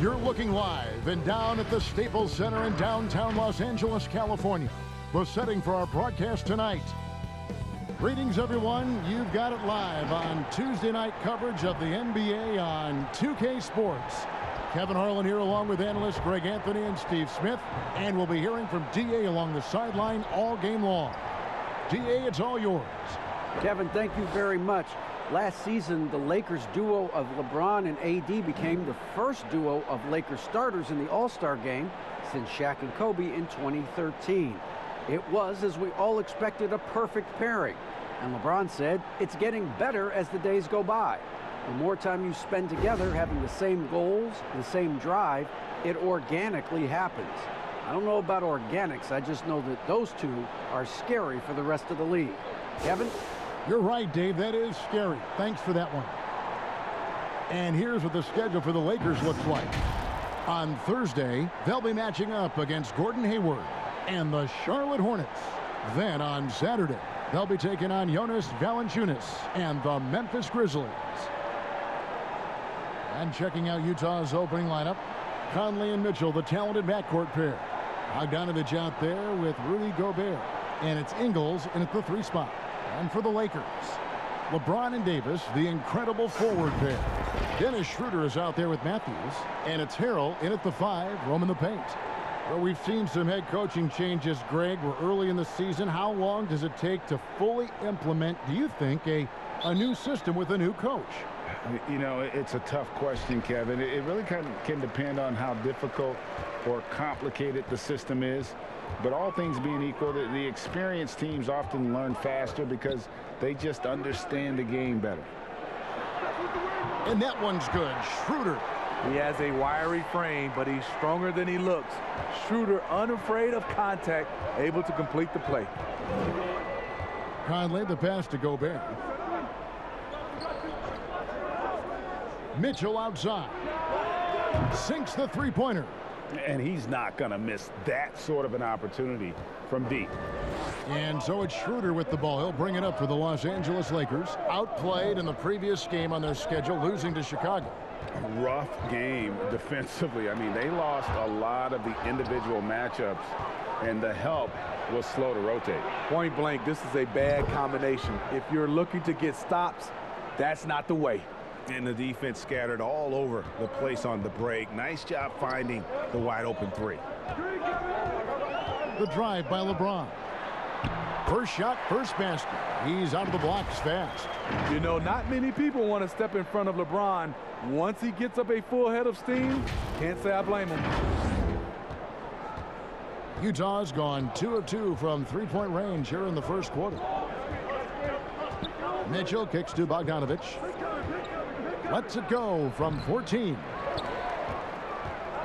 You're looking live and down at the Staples Center in downtown Los Angeles, California. The setting for our broadcast tonight. Greetings, everyone. You've got it live on Tuesday night coverage of the NBA on 2K Sports. Kevin Harlan here along with analysts Greg Anthony and Steve Smith. And we'll be hearing from D.A. along the sideline all game long. D.A., it's all yours. Kevin, thank you very much. Last season, the Lakers duo of LeBron and AD became the first duo of Lakers starters in the All-Star game since Shaq and Kobe in 2013. It was, as we all expected, a perfect pairing. And LeBron said, it's getting better as the days go by. The more time you spend together having the same goals, the same drive, it organically happens. I don't know about organics, I just know that those two are scary for the rest of the league. Kevin? You're right, Dave. That is scary. Thanks for that one. And here's what the schedule for the Lakers looks like. On Thursday, they'll be matching up against Gordon Hayward and the Charlotte Hornets. Then on Saturday, they'll be taking on Jonas Valanciunas and the Memphis Grizzlies. And checking out Utah's opening lineup, Conley and Mitchell, the talented backcourt pair. Bogdanovich out there with Rudy Gobert. And it's Ingles in at the 3 spot. And for the Lakers, LeBron and Davis, the incredible forward pair. Dennis Schroeder is out there with Matthews. And it's Harrell in at the 5, roaming the paint. Well, we've seen some head coaching changes, Greg. We're early in the season. How long does it take to fully implement, do you think, a new system with a new coach? You know, it's a tough question, Kevin. It really can depend on how difficult or complicated the system is. But all things being equal, the experienced teams often learn faster because they just understand the game better. And that one's good. Schroeder. He has a wiry frame, but he's stronger than he looks. Schroeder, unafraid of contact, able to complete the play. Conley, the pass to Gobert. Mitchell outside. Sinks the three-pointer. And he's not going to miss that sort of an opportunity from deep. And so it's Schroeder with the ball. He'll bring it up for the Los Angeles Lakers. Outplayed in the previous game on their schedule, losing to Chicago. Rough game defensively. I mean, they lost a lot of the individual matchups, and the help was slow to rotate. Point blank, this is a bad combination. If you're looking to get stops, that's not the way. And the defense scattered all over the place on the break. Nice job finding the wide open 3. The drive by LeBron. First shot, first basket. He's out of the blocks fast. You know, not many people want to step in front of LeBron. Once he gets up a full head of steam, can't say I blame him. Utah's gone 2 of 2 from three-point range here in the first quarter. Mitchell kicks to Bogdanovich. Lets it go from 14.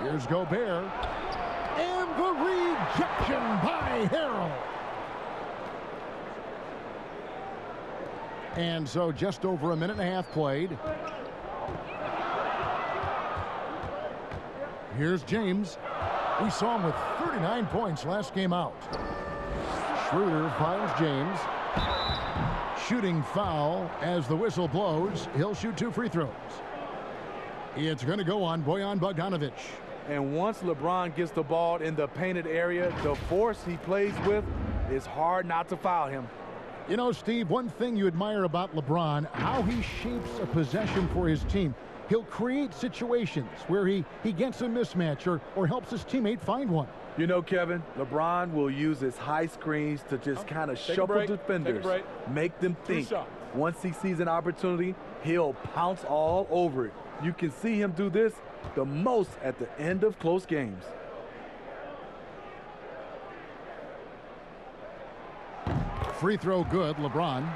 Here's Gobert. And the rejection by Harrell. And so just over a minute and a half played. Here's James. We saw him with 39 points last game out. Schroeder finds James. Shooting foul as the whistle blows. He'll shoot 2 free throws. It's going to go on Bojan Bogdanovich. And once LeBron gets the ball in the painted area, the force he plays with, it's hard not to foul him. You know, Steve, one thing you admire about LeBron, how he shapes a possession for his team. He'll create situations where he gets a mismatch or helps his teammate find one. You know, Kevin, LeBron will use his high screens to just kind of shuffle defenders, make them think. Once he sees an opportunity, he'll pounce all over it. You can see him do this the most at the end of close games. Free throw good, LeBron.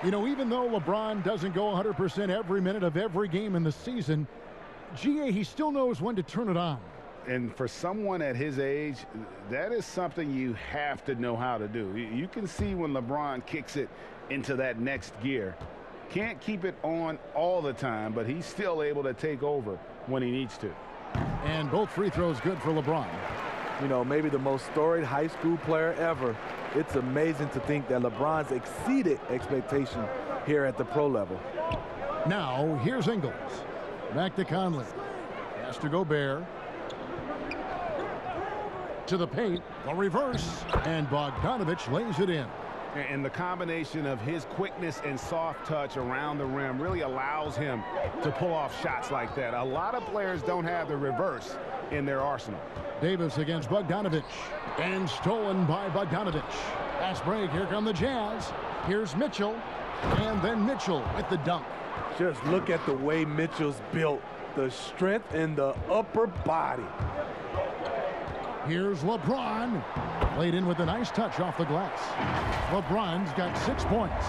You know, even though LeBron doesn't go 100% every minute of every game in the season, GA, he still knows when to turn it on. And for someone at his age, that is something you have to know how to do. You can see when LeBron kicks it into that next gear. Can't keep it on all the time, but he's still able to take over when he needs to. And both free throws good for LeBron. You know, maybe the most storied high school player ever. It's amazing to think that LeBron's exceeded expectation here at the pro level. Now, here's Ingles. Back to Conley. Pass to Gobert. To the paint. The reverse. And Bogdanovich lays it in. And the combination of his quickness and soft touch around the rim really allows him to pull off shots like that. A lot of players don't have the reverse in their arsenal. Davis against Bogdanovich. And stolen by Bogdanovich. Fast break. Here come the Jazz. Here's Mitchell. And then Mitchell with the dunk. Just look at the way Mitchell's built. The strength in the upper body. Here's LeBron. Played in with a nice touch off the glass. LeBron's got 6 points.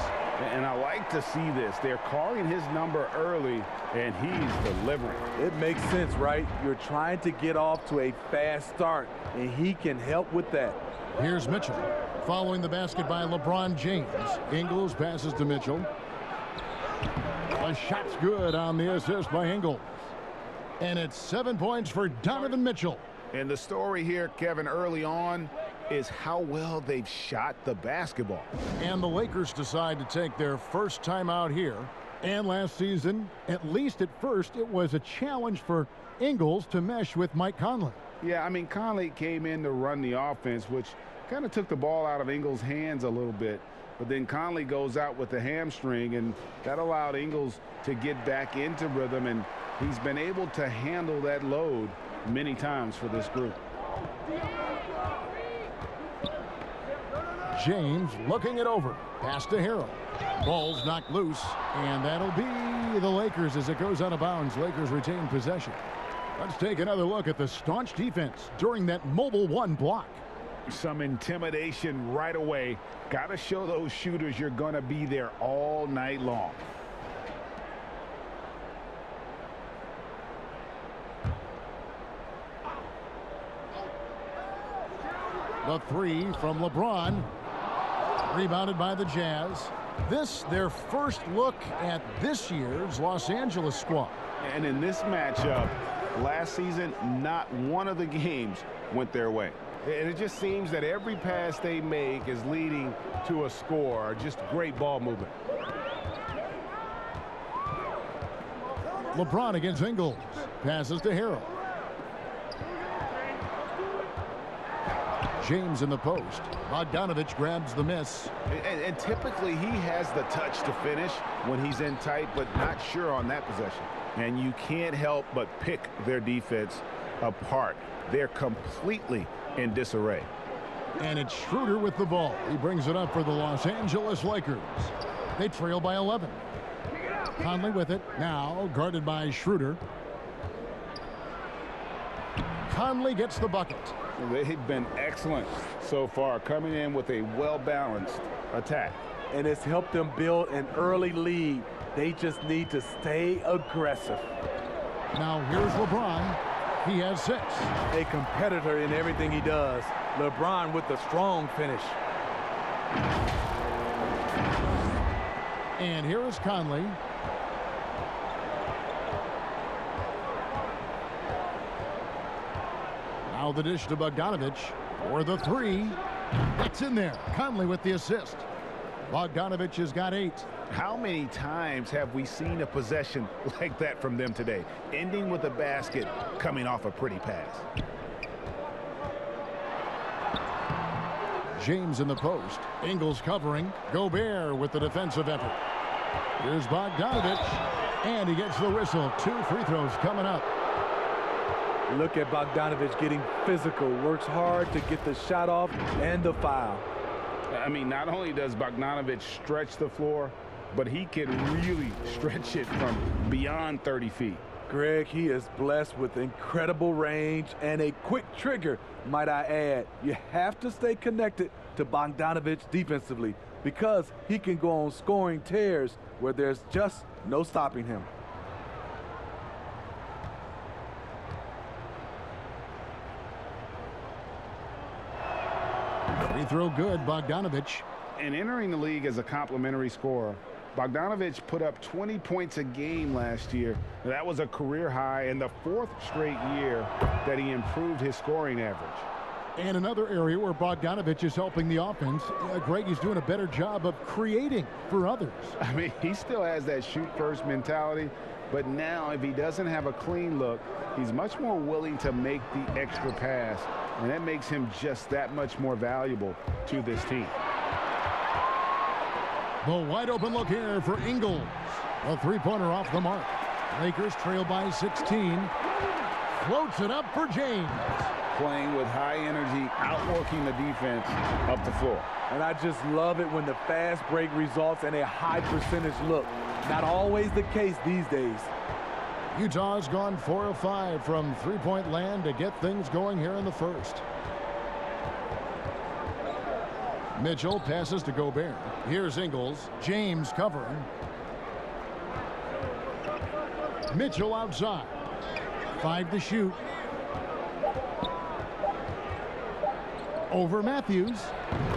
And I like to see this. They're calling his number early, and he's delivering. It makes sense, right? You're trying to get off to a fast start, and he can help with that. Here's Mitchell. Following the basket by LeBron James. Ingles passes to Mitchell. The shot's good on the assist by Ingles. And it's 7 points for Donovan Mitchell. And the story here, Kevin, early on is how well they've shot the basketball. And the Lakers decide to take their first time out here. And last season, at least at first, it was a challenge for Ingles to mesh with Mike Conley. Yeah, I mean, Conley came in to run the offense, which kind of took the ball out of Ingles' hands a little bit. But then Conley goes out with the hamstring, and that allowed Ingles to get back into rhythm, and he's been able to handle that load many times for this group. James looking it over. Pass to Harrell. Ball's knocked loose, and that'll be the Lakers as it goes out of bounds. Lakers retain possession. Let's take another look at the staunch defense during that mobile one block. Some intimidation right away. Got to show those shooters you're going to be there all night long. The three from LeBron. Rebounded by the Jazz. This, their first look at this year's Los Angeles squad. And in this matchup, last season, not one of the games went their way. And it just seems that every pass they make is leading to a score. Just great ball movement. LeBron against Ingles. Passes to Harrell. James in the post. Bogdanovich grabs the miss. And typically he has the touch to finish when he's in tight, but not sure on that possession. And you can't help but pick their defense apart. They're completely in disarray. And it's Schroeder with the ball. He brings it up for the Los Angeles Lakers. They trail by 11. Conley with it. Now guarded by Schroeder. Conley gets the bucket. They've been excellent so far, coming in with a well-balanced attack. And it's helped them build an early lead. They just need to stay aggressive. Now here's LeBron. He has 6. A competitor in everything he does. LeBron with the strong finish. And here is Conley. Now the dish to Bogdanovich for the 3. It's in there. Conley with the assist. Bogdanovich has got 8. How many times have we seen a possession like that from them today, ending with a basket coming off a pretty pass? James in the post. Ingles covering. Gobert with the defensive effort. Here's Bogdanovich, and he gets the whistle. 2 free throws coming up. Look at Bogdanovich getting physical. Works hard to get the shot off and the foul. I mean, not only does Bogdanovich stretch the floor, but he can really stretch it from beyond 30 feet. Greg, he is blessed with incredible range and a quick trigger, might I add. You have to stay connected to Bogdanovich defensively because he can go on scoring tears where there's just no stopping him. Free throw good, Bogdanovich. And entering the league as a complimentary scorer, Bogdanovich put up 20 points a game last year. That was a career high and the 4th straight year that he improved his scoring average. And another area where Bogdanovich is helping the offense, Greg, is doing a better job of creating for others. I mean, he still has that shoot-first mentality, but now if he doesn't have a clean look, he's much more willing to make the extra pass, and that makes him just that much more valuable to this team. The wide open look here for Ingles. A three-pointer off the mark. Lakers trail by 16. Floats it up for James. Playing with high energy, outworking the defense up the floor. And I just love it when the fast break results in a high percentage look. Not always the case these days. Utah's gone 4 of 5 from three-point land to get things going here in the first. Mitchell passes to Gobert. Here's Ingles. James covering. Mitchell outside. 5 to shoot. Over Matthews.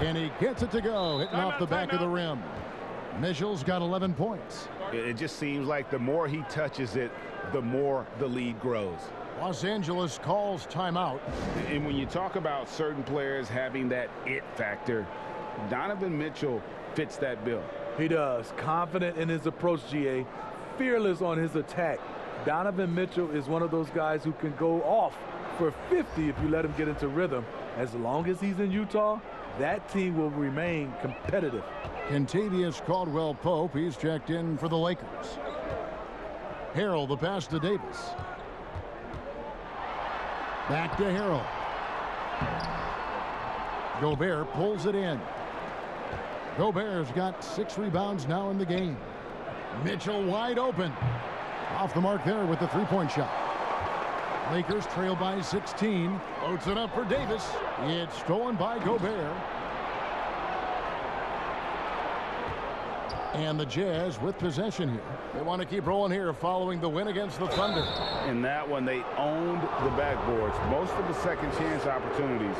And he gets it to go. Hitting off the back of the rim. Mitchell's got 11 points. It just seems like the more he touches it, the more the lead grows. Los Angeles calls timeout. And when you talk about certain players having that it factor, Donovan Mitchell fits that bill. He does. Confident in his approach, GA. Fearless on his attack. Donovan Mitchell is one of those guys who can go off for 50 if you let him get into rhythm. As long as he's in Utah, that team will remain competitive. Kentavious Caldwell-Pope, he's checked in for the Lakers. Harrell, the pass to Davis. Back to Harrell. Gobert pulls it in. Gobert's got 6 rebounds now in the game. Mitchell wide open. Off the mark there with the three-point shot. Lakers trail by 16. Loads it up for Davis. It's stolen by Gobert. And the Jazz with possession here. They want to keep rolling here following the win against the Thunder. In that one, they owned the backboards. Most of the second chance opportunities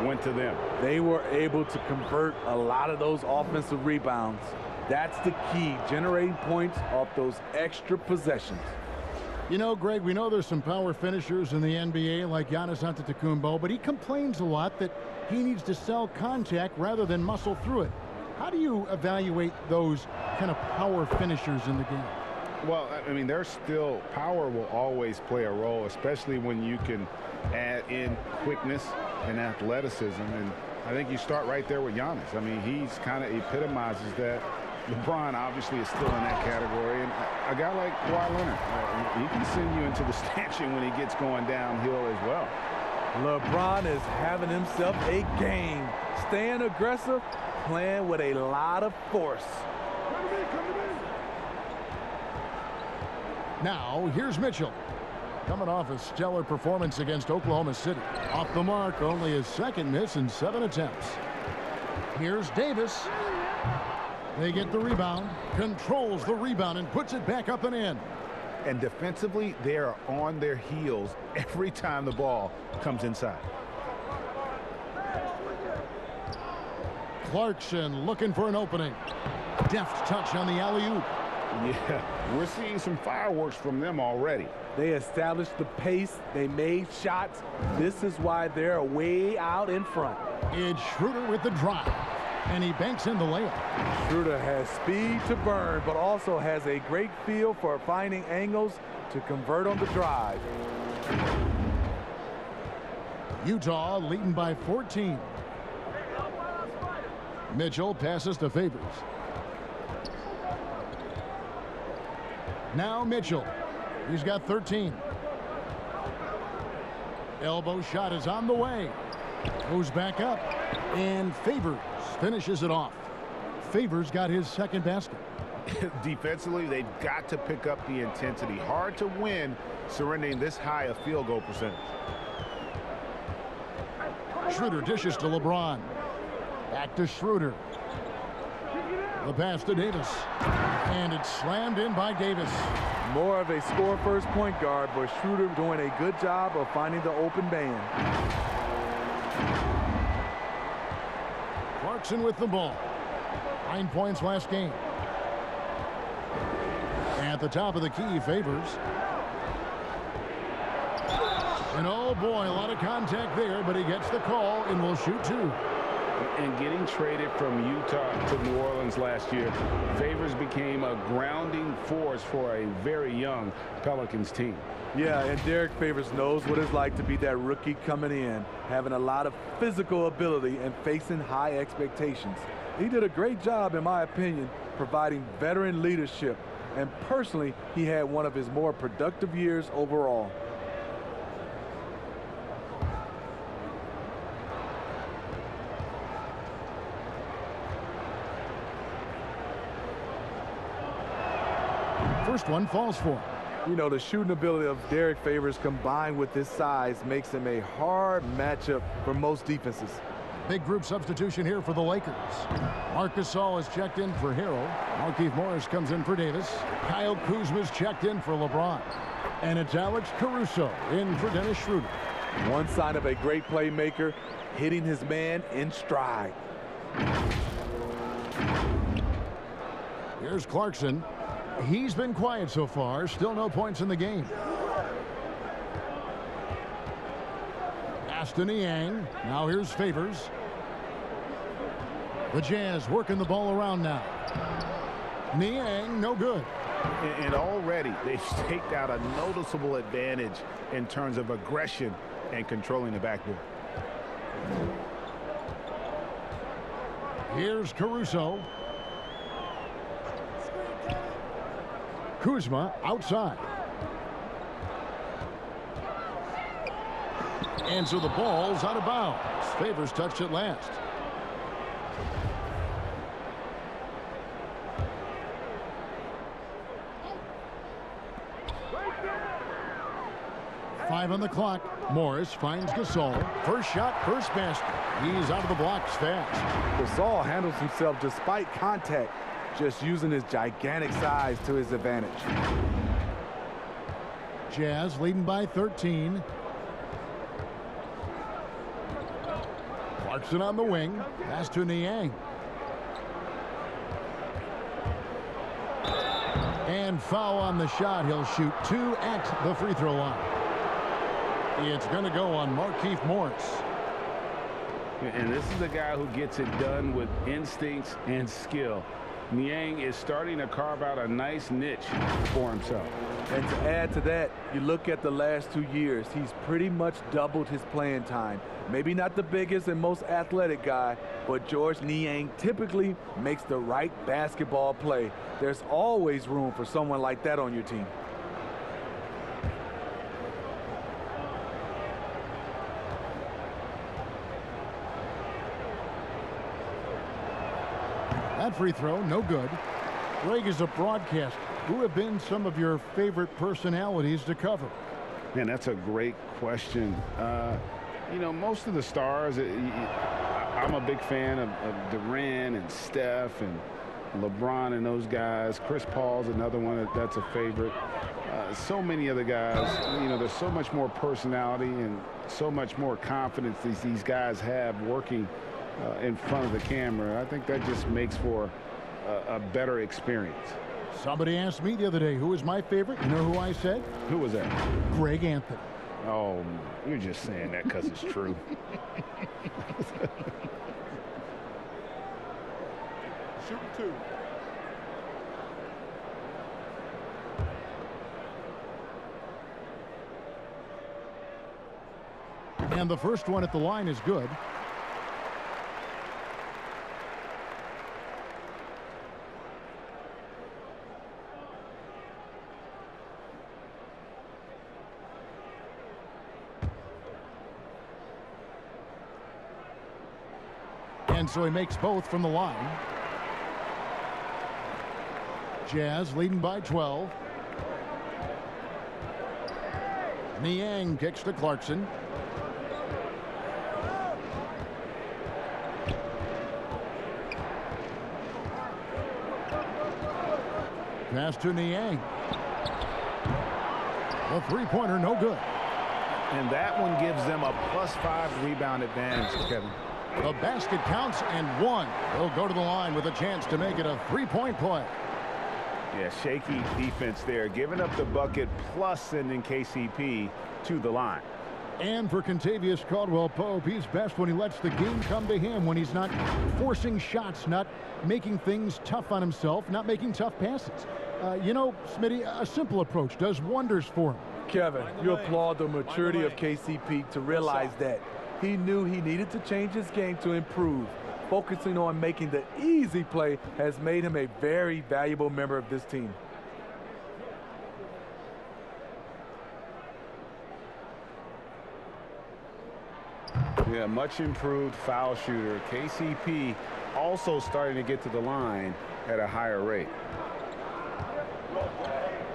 went to them. They were able to convert a lot of those offensive rebounds. That's the key, generating points off those extra possessions. You know, Greg, we know there's some power finishers in the NBA like Giannis Antetokounmpo, but he complains a lot that he needs to sell contact rather than muscle through it. How do you evaluate those kind of power finishers in the game? Well, I mean, there's still power will always play a role, especially when you can add in quickness and athleticism. And I think you start right there with Giannis. I mean, he's kind of epitomizes that. LeBron obviously is still in that category. And a guy like Kawhi Leonard, he can send you into the stanchion when he gets going downhill as well. LeBron is having himself a game. Staying aggressive, playing with a lot of force. Now, here's Mitchell. Coming off a stellar performance against Oklahoma City. Off the mark, only his second miss in 7 attempts. Here's Davis. They get the rebound, controls the rebound, and puts it back up and in. And defensively, they are on their heels every time the ball comes inside. Clarkson looking for an opening. Deft touch on the alley-oop. Yeah, we're seeing some fireworks from them already. They established the pace. They made shots. This is why they're way out in front. It's Schroeder with the drive. And he banks in the layup. Schroeder has speed to burn, but also has a great feel for finding angles to convert on the drive. Utah leading by 14. Mitchell passes to Favors. Now Mitchell. He's got 13. Elbow shot is on the way. Goes back up. And Favors finishes it off. Favors got his second basket. Defensively, they've got to pick up the intensity. Hard to win surrendering this high a field goal percentage. Schroeder dishes to LeBron. Back to Schroeder. The pass to Davis. And it's slammed in by Davis. More of a score-first point guard, but Schroeder doing a good job of finding the open man. Clarkson with the ball. 9 points last game. At the top of the key, Favors. And oh boy, a lot of contact there, but he gets the call and will shoot 2. And getting traded from Utah to New Orleans last year, Favors became a grounding force for a very young Pelicans team. Yeah, and Derek Favors knows what it's like to be that rookie coming in, having a lot of physical ability and facing high expectations. He did a great job, in my opinion, providing veteran leadership, and personally, he had one of his more productive years overall. First one falls for him. You know, the shooting ability of Derek Favors combined with his size makes him a hard matchup for most defenses. Big group substitution here for the Lakers. Marc Gasol is checked in for Harrell. Markieff Morris comes in for Davis. Kyle Kuzma's checked in for LeBron. And it's Alex Caruso in for Dennis Schroeder. One sign of a great playmaker, hitting his man in stride. Here's Clarkson. He's been quiet so far. Still no points in the game. Pass to Niang. Now here's Favors. The Jazz working the ball around now. Niang, no good. And already they've staked out a noticeable advantage in terms of aggression and controlling the backboard. Here's Caruso. Kuzma outside. And so the ball's out of bounds. Favors touched it last. Five on the clock. Morris finds Gasol. First shot, first basket. He's out of the blocks fast. Gasol handles himself despite contact, just using his gigantic size to his advantage. Jazz leading by 13. Clarkson on the wing. Pass to Niang. And foul on the shot. He'll shoot 2 at the free throw line. It's going to go on Markieff Morris. And this is a guy who gets it done with instincts and skill. Niang is starting to carve out a nice niche for himself. And to add to that, you look at the last 2 years, he's pretty much doubled his playing time. Maybe not the biggest and most athletic guy, but George Niang typically makes the right basketball play. There's always room for someone like that on your team. That free throw, no good. Greg, is a broadcaster. Who have been some of your favorite personalities to cover? Man, that's a great question. You know, most of the stars, I'm a big fan of Durant and Steph and LeBron and those guys. Chris Paul's another one that's a favorite. So many other guys, you know, there's so much more personality and so much more confidence these guys have working in front of the camera. I think that just makes for a better experience. Somebody asked me the other day, who is my favorite? You know who I said? Who was that? Greg Anthony. Oh, you're just saying that because it's true. Shoot 2. And the first one at the line is good. And so he makes both from the line. Jazz leading by 12. Niang kicks to Clarkson. Pass to Niang. The three-pointer, no good. And that one gives them a +5 rebound advantage, Kevin. The basket counts and one. He'll go to the line with a chance to make it a three-point play. Yeah, shaky defense there, giving up the bucket plus sending KCP to the line. And for Contavious Caldwell-Pope, he's best when he lets the game come to him, when he's not forcing shots, not making things tough on himself, not making tough passes. You know, Smitty, a simple approach does wonders for him. Kevin, you applaud the maturity of KCP to realize that. He knew he needed to change his game to improve. Focusing on making the easy play has made him a very valuable member of this team. Yeah, much improved foul shooter. KCP also starting to get to the line at a higher rate.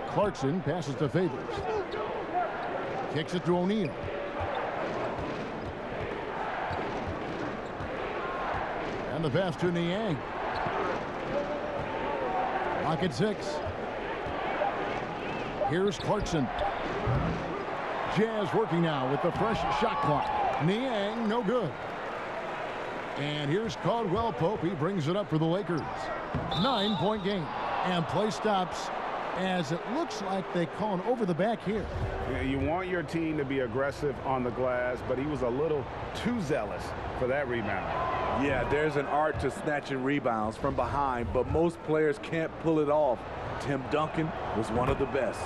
Clarkson passes to Favors. Kicks it to O'Neal. And the pass to Niang. Lock at 6. Here's Clarkson. Jazz working now with the fresh shot clock. Niang, no good. And here's Caldwell-Pope. He brings it up for the Lakers. 9-point game. And play stops as it looks like they call an over the back here. Yeah, you want your team to be aggressive on the glass, but he was a little too zealous for that rebound. Yeah, there's an art to snatching rebounds from behind, but most players can't pull it off. Tim Duncan was one of the best.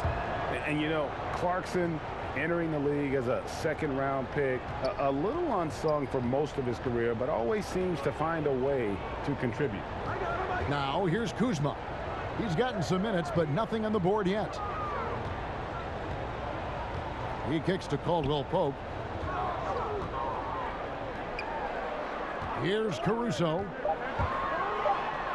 And you know, Clarkson entering the league as a second-round pick, a little unsung for most of his career, but always seems to find a way to contribute. Now, here's Kuzma. He's gotten some minutes, but nothing on the board yet. He kicks to Caldwell-Pope. Here's Caruso.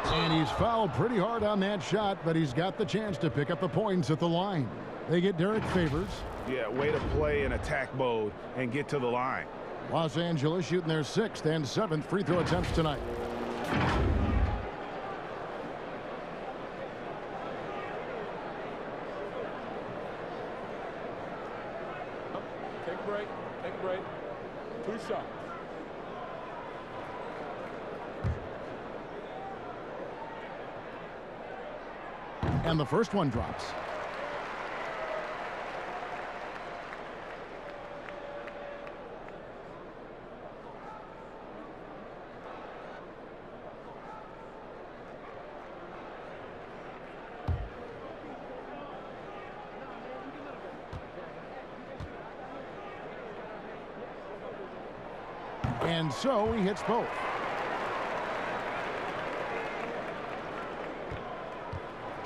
And he's fouled pretty hard on that shot, but he's got the chance to pick up the points at the line. They get Derek Favors. Yeah, way to play in attack mode and get to the line. Los Angeles shooting their 6th and 7th free throw attempts tonight. Take a break. Take a break. 2 shots. And the first one drops. And so he hits both.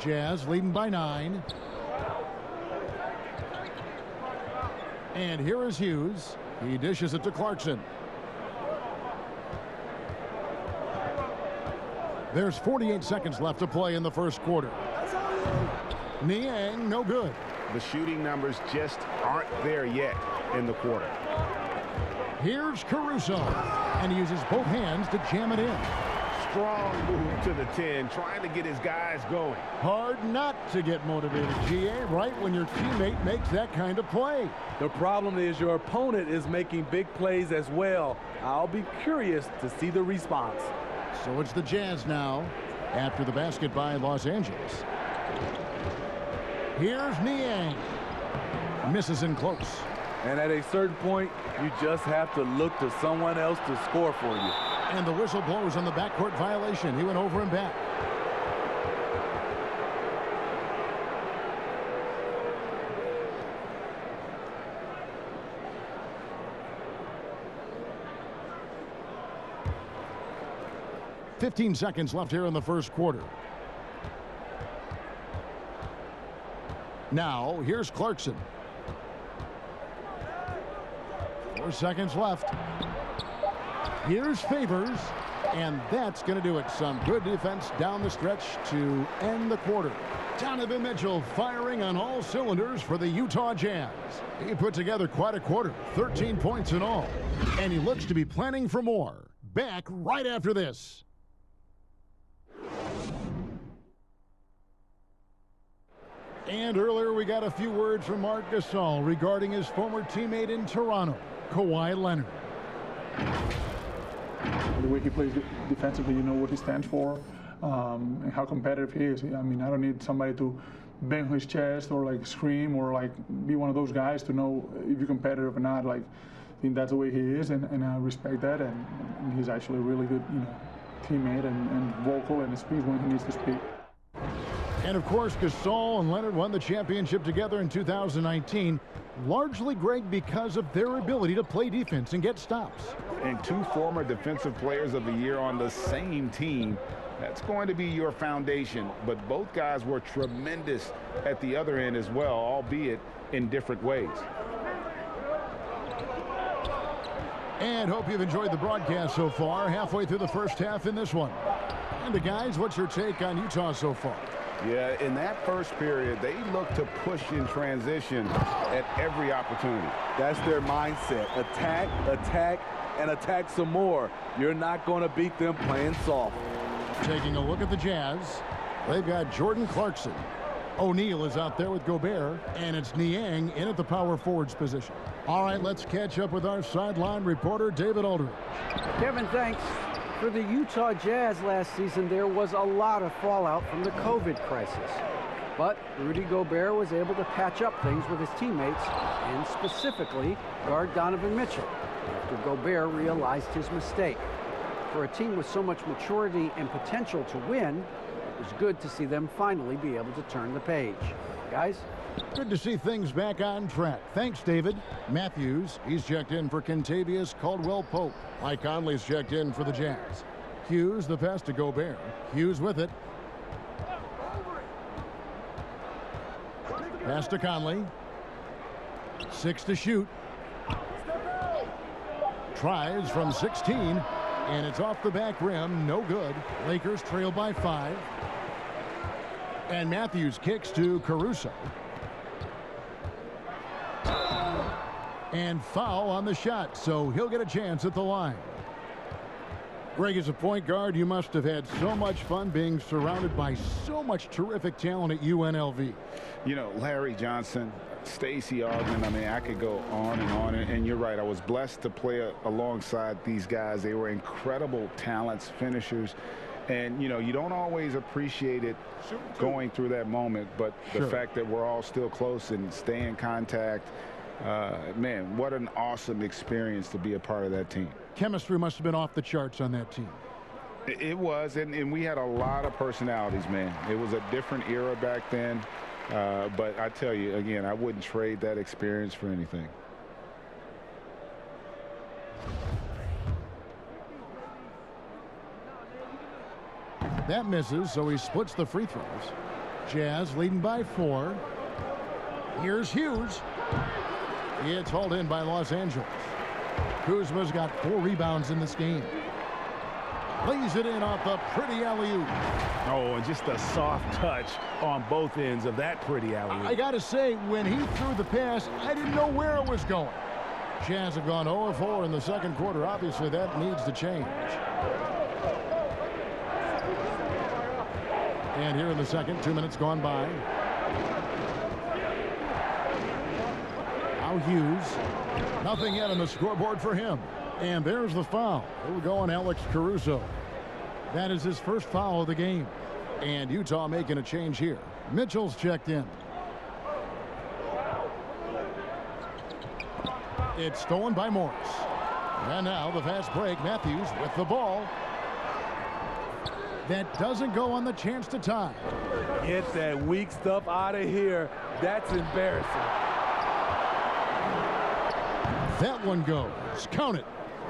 Jazz leading by 9. And here is Hughes. He dishes it to Clarkson. There's 48 seconds left to play in the first quarter. Niang, no good. The shooting numbers just aren't there yet in the quarter. Here's Caruso. And he uses both hands to jam it in. Strong move to the 10, trying to get his guys going. Hard not to get motivated, GA, right when your teammate makes that kind of play. The problem is your opponent is making big plays as well. I'll be curious to see the response. So it's the Jazz now after the basket by Los Angeles. Here's Niang. Misses in close. And at a certain point, you just have to look to someone else to score for you. And the whistle blows on the backcourt violation. He went over and back. "15 seconds left here in the first quarter. Now, here's Clarkson. 4 seconds left. Here's Favors, and that's going to do it. Some good defense down the stretch to end the quarter. Donovan Mitchell firing on all cylinders for the Utah Jazz. He put together quite a quarter, 13 points in all, and he looks to be planning for more. Back right after this. And earlier we got a few words from Marc Gasol regarding his former teammate in Toronto, Kawhi Leonard. The way he plays defensively, you know what he stands for, and how competitive he is. I mean, I don't need somebody to bang his chest or like scream or like be one of those guys to know if you're competitive or not. Like, I think that's the way he is, and I respect that. And he's actually a really good, teammate and vocal and speaks when he needs to speak. And of course, Gasol and Leonard won the championship together in 2019, largely, Greg, because of their ability to play defense and get stops. And 2 former Defensive Players of the Year on the same team. That's going to be your foundation. But both guys were tremendous at the other end as well, albeit in different ways. And hope you've enjoyed the broadcast so far, halfway through the first half in this one. And guys, what's your take on Utah so far? Yeah, in that first period, they looked to push in transition at every opportunity. That's their mindset. Attack, attack, and attack some more. You're not going to beat them playing soft. Taking a look at the Jazz, they've got Jordan Clarkson. O'Neal is out there with Gobert, and it's Niang in at the power forwards position. All right, let's catch up with our sideline reporter, David Aldridge. Kevin, thanks. For the Utah Jazz last season, there was a lot of fallout from the COVID crisis. But Rudy Gobert was able to patch up things with his teammates, and specifically guard Donovan Mitchell, after Gobert realized his mistake. For a team with so much maturity and potential to win, it was good to see them finally be able to turn the page. Guys? Good to see things back on track. Thanks, David. Matthews, he's checked in for Kentavious Caldwell-Pope. Mike Conley's checked in for the Jazz. Hughes, the pass to Gobert. Hughes with it. Pass to Conley. 6 to shoot. Tries from 16, and it's off the back rim. No good. Lakers trail by 5. And Matthews kicks to Caruso. And foul on the shot, so he'll get a chance at the line. Greg, as a point guard, you must have had so much fun being surrounded by so much terrific talent at UNLV. You know, Larry Johnson, Stacey Augmon, I mean, I could go on, and you're right. I was blessed to play alongside these guys. They were incredible talents, finishers. And, you know, you don't always appreciate it going through that moment, but the fact that we're all still close and stay in contact, man, what an awesome experience to be a part of that team. Chemistry must have been off the charts on that team. It was, and we had a lot of personalities, man. It was a different era back then, but I tell you, again, I wouldn't trade that experience for anything. That misses, so he splits the free throws. Jazz leading by 4. Here's Hughes. It's hauled in by Los Angeles. Kuzma's got 4 rebounds in this game. Lays it in off the pretty alley-oop. Oh, and just a soft touch on both ends of that pretty alley-oop. I got to say, when he threw the pass, I didn't know where it was going. Jazz have gone 0-4 in the second quarter. Obviously, that needs to change. And here in the second, 2 minutes gone by. Now Hughes. Nothing yet on the scoreboard for him. And there's the foul. Here we go on Alex Caruso. That is his first foul of the game. And Utah making a change here. Mitchell's checked in. It's stolen by Morris. And now the fast break. Matthews with the ball. That doesn't go on the chance to tie. Get that weak stuff out of here. That's embarrassing. That one goes. Count it.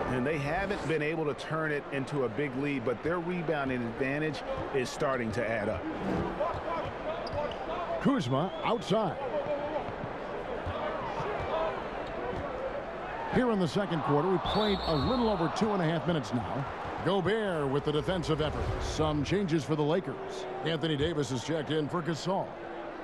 And they haven't been able to turn it into a big lead, but their rebounding advantage is starting to add up. Kuzma outside. Here in the second quarter, we played a little over 2.5 minutes now. Gobert with the defensive effort. Some changes for the Lakers. Anthony Davis is checked in for Gasol.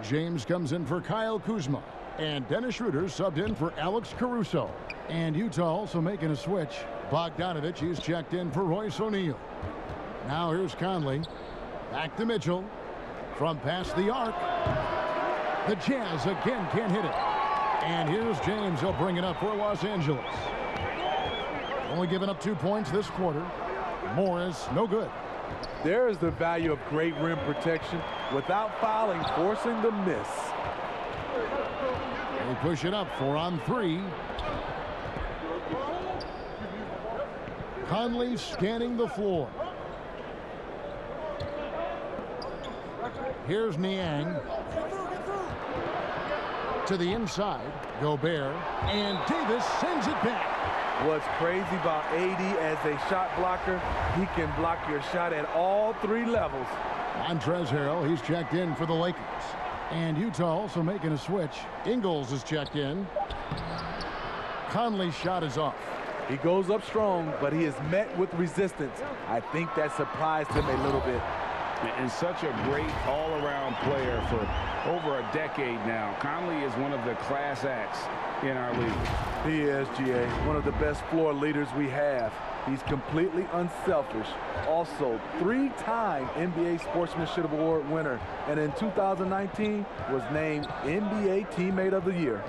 James comes in for Kyle Kuzma. And Dennis Schroeder subbed in for Alex Caruso. And Utah also making a switch. Bogdanovich is checked in for Royce O'Neal. Now here's Conley. Back to Mitchell. From past the arc. The Jazz again can't hit it. And here's James. He'll bring it up for Los Angeles. Only giving up 2 points this quarter. Morris, no good. There is the value of great rim protection. without fouling, forcing the miss. They push it up 4-on-3. Conley scanning the floor. Here's Niang. To the inside, Gobert, and Davis sends it back. What's crazy about AD as a shot blocker, he can block your shot at all 3 levels. Montrezl Harrell, he's checked in for the Lakers. And Utah also making a switch. Ingles is checked in. Conley's shot is off. He goes up strong, but he is met with resistance. I think that surprised him a little bit. And such a great all-around player for over a decade now. Conley is one of the class acts in our league. He is, GA, one of the best floor leaders we have. He's completely unselfish. Also, 3-time NBA Sportsmanship Award winner. And in 2019 was named NBA Teammate of the Year.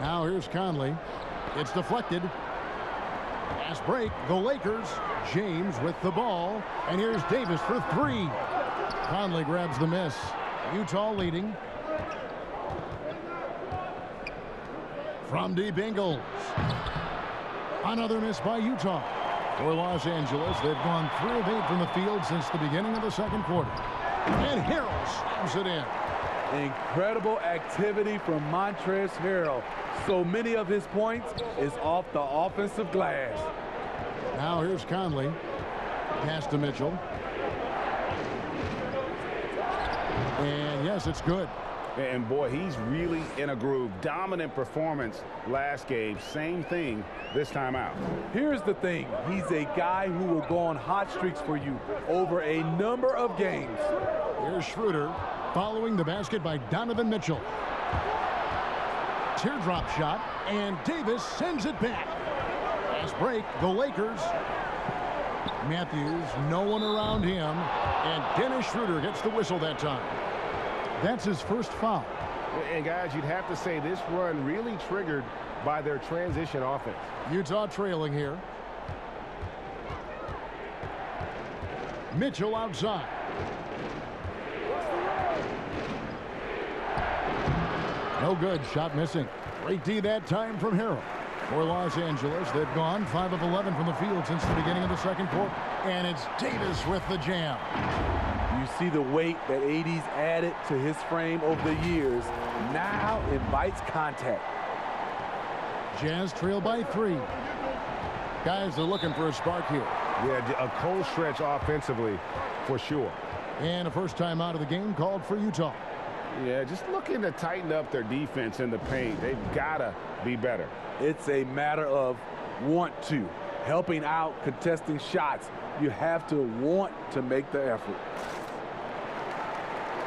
Now here's Conley. It's deflected. Pass break, the Lakers. James with the ball. And here's Davis for 3. Conley grabs the miss. Utah leading. From deep, Ingles. Another miss by Utah. For Los Angeles, they've gone 3 of 8 from the field since the beginning of the second quarter. And Harrell slams it in. Incredible activity from Montrezl Harrell. So many of his points is off the offensive glass. Now here's Conley. Pass to Mitchell. And yes, it's good. And boy, he's really in a groove. Dominant performance last game. Same thing this time out. Here's the thing. He's a guy who will go on hot streaks for you over a number of games. Here's Schroeder following the basket by Donovan Mitchell. Teardrop shot, and Davis sends it back. Fast break, the Lakers. Matthews, no one around him, and Dennis Schroeder gets the whistle that time. That's his first foul. And guys, you'd have to say this run really triggered by their transition offense. Utah trailing here. Mitchell outside. No good, shot missing. Great D that time from Harrell. For Los Angeles, they've gone 5 of 11 from the field since the beginning of the second quarter. And it's Davis with the jam. You see the weight that AD's added to his frame over the years. Now invites contact. Jazz trail by 3. Guys, they're looking for a spark here. Yeah, a cold stretch offensively for sure. And a first time out of the game called for Utah. Yeah, just looking to tighten up their defense in the paint. They've got to be better. It's a matter of want to. Helping out, contesting shots. You have to want to make the effort.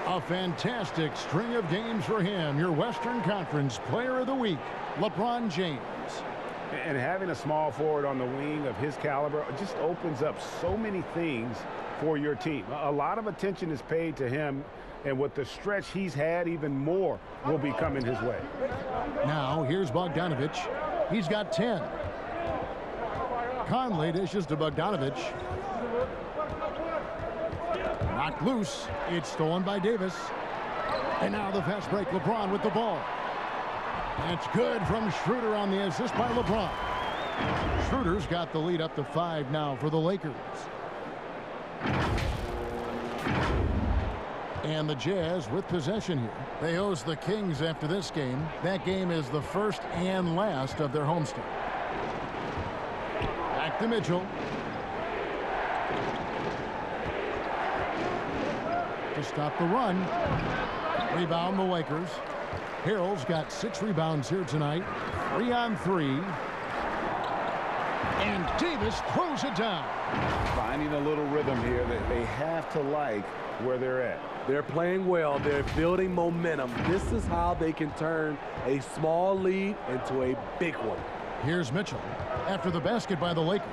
A fantastic string of games for him. Your Western Conference Player of the Week, LeBron James. And having a small forward on the wing of his caliber just opens up so many things for your team. A lot of attention is paid to him, and with the stretch he's had, even more will be coming his way. Now, here's Bogdanovich. He's got 10. Conley dishes to Bogdanovich. Knocked loose. It's stolen by Davis. And now the fast break. LeBron with the ball. That's good from Schroeder on the assist by LeBron. Schroeder's got the lead up to 5 now for the Lakers. And the Jazz with possession here. They host the Kings after this game. That game is the first and last of their homestand. Back to Mitchell. To stop the run. Rebound the Lakers. Harrell's got 6 rebounds here tonight. 3 on 3. And Davis throws it down. Finding a little rhythm here that they have to like where they're at. They're playing well. They're building momentum. This is how they can turn a small lead into a big one. Here's Mitchell after the basket by the Lakers.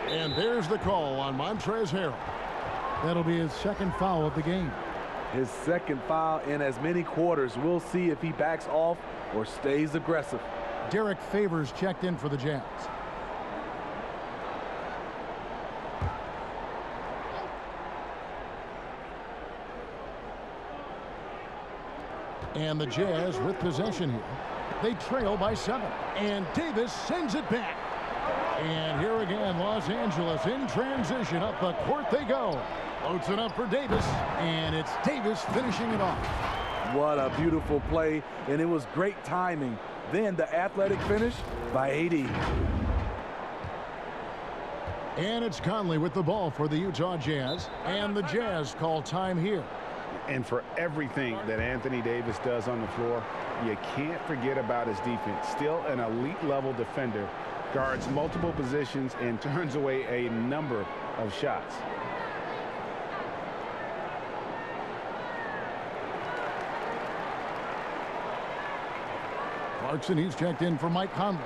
And there's the call on Montrezl Harrell. That'll be his second foul of the game. His second foul in as many quarters. We'll see if he backs off or stays aggressive. Derek Favors checked in for the Jazz. And the Jazz with possession here. They trail by 7. And Davis sends it back. And here again, Los Angeles in transition. Up the court they go. Floats it up for Davis. And it's Davis finishing it off. What a beautiful play, and it was great timing. Then the athletic finish by AD. And it's Conley with the ball for the Utah Jazz. And the Jazz call time here. And for everything that Anthony Davis does on the floor, you can't forget about his defense. Still an elite level defender, guards multiple positions and turns away a number of shots. Clarkson, he's checked in for Mike Conley.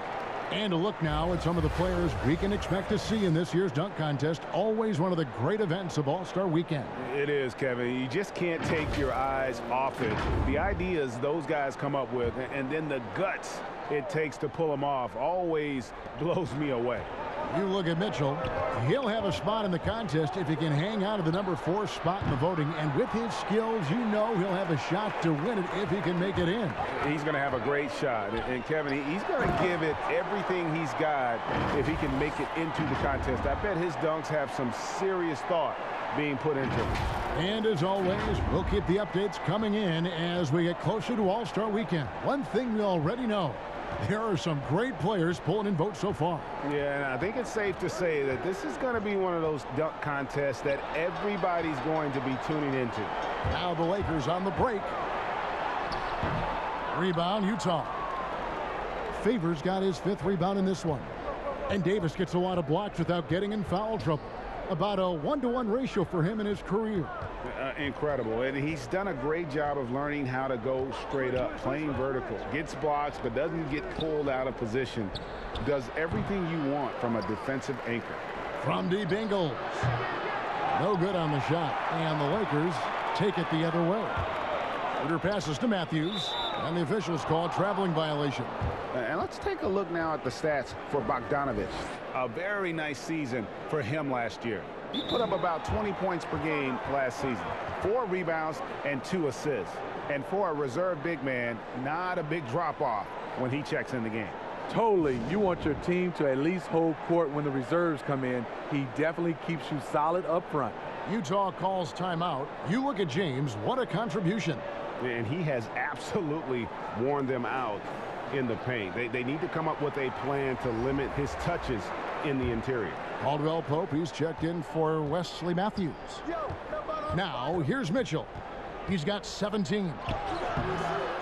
And a look now at some of the players we can expect to see in this year's dunk contest. Always one of the great events of All-Star Weekend. It is, Kevin. You just can't take your eyes off it. The ideas those guys come up with, and then the guts it takes to pull them off, always blows me away. You look at Mitchell. He'll have a spot in the contest if he can hang out of the number 4 spot in the voting. And with his skills, you know he'll have a shot to win it if he can make it in. He's going to have a great shot. And Kevin, he's going to give it everything he's got if he can make it into the contest. I bet his dunks have some serious thought being put into it. And as always, we'll keep the updates coming in as we get closer to All-Star Weekend. One thing we already know. There are some great players pulling in votes so far. Yeah, and I think it's safe to say that this is going to be one of those dunk contests that everybody's going to be tuning into. Now the Lakers on the break. Rebound, Utah. Favors got his 5th rebound in this one. And Davis gets a lot of blocks without getting in foul trouble. About a 1-to-1 ratio for him in his career. Incredible. And he's done a great job of learning how to go straight up, playing vertical. Gets blocks, but doesn't get pulled out of position. Does everything you want from a defensive anchor. From deep, Ingles. No good on the shot. And the Lakers take it the other way. Shooter passes to Matthews. And the officials call a traveling violation. And let's take a look now at the stats for Bogdanovich. A very nice season for him last year. He put up about 20 points per game last season. 4 rebounds and 2 assists. And for a reserve big man, not a big drop-off when he checks in the game. Totally. You want your team to at least hold court when the reserves come in. He definitely keeps you solid up front. Utah calls timeout. You look at James. What a contribution. And he has absolutely worn them out in the paint. They need to come up with a plan to limit his touches in the interior. Caldwell Pope, he's checked in for Wesley Matthews. Now, here's Mitchell. He's got 17.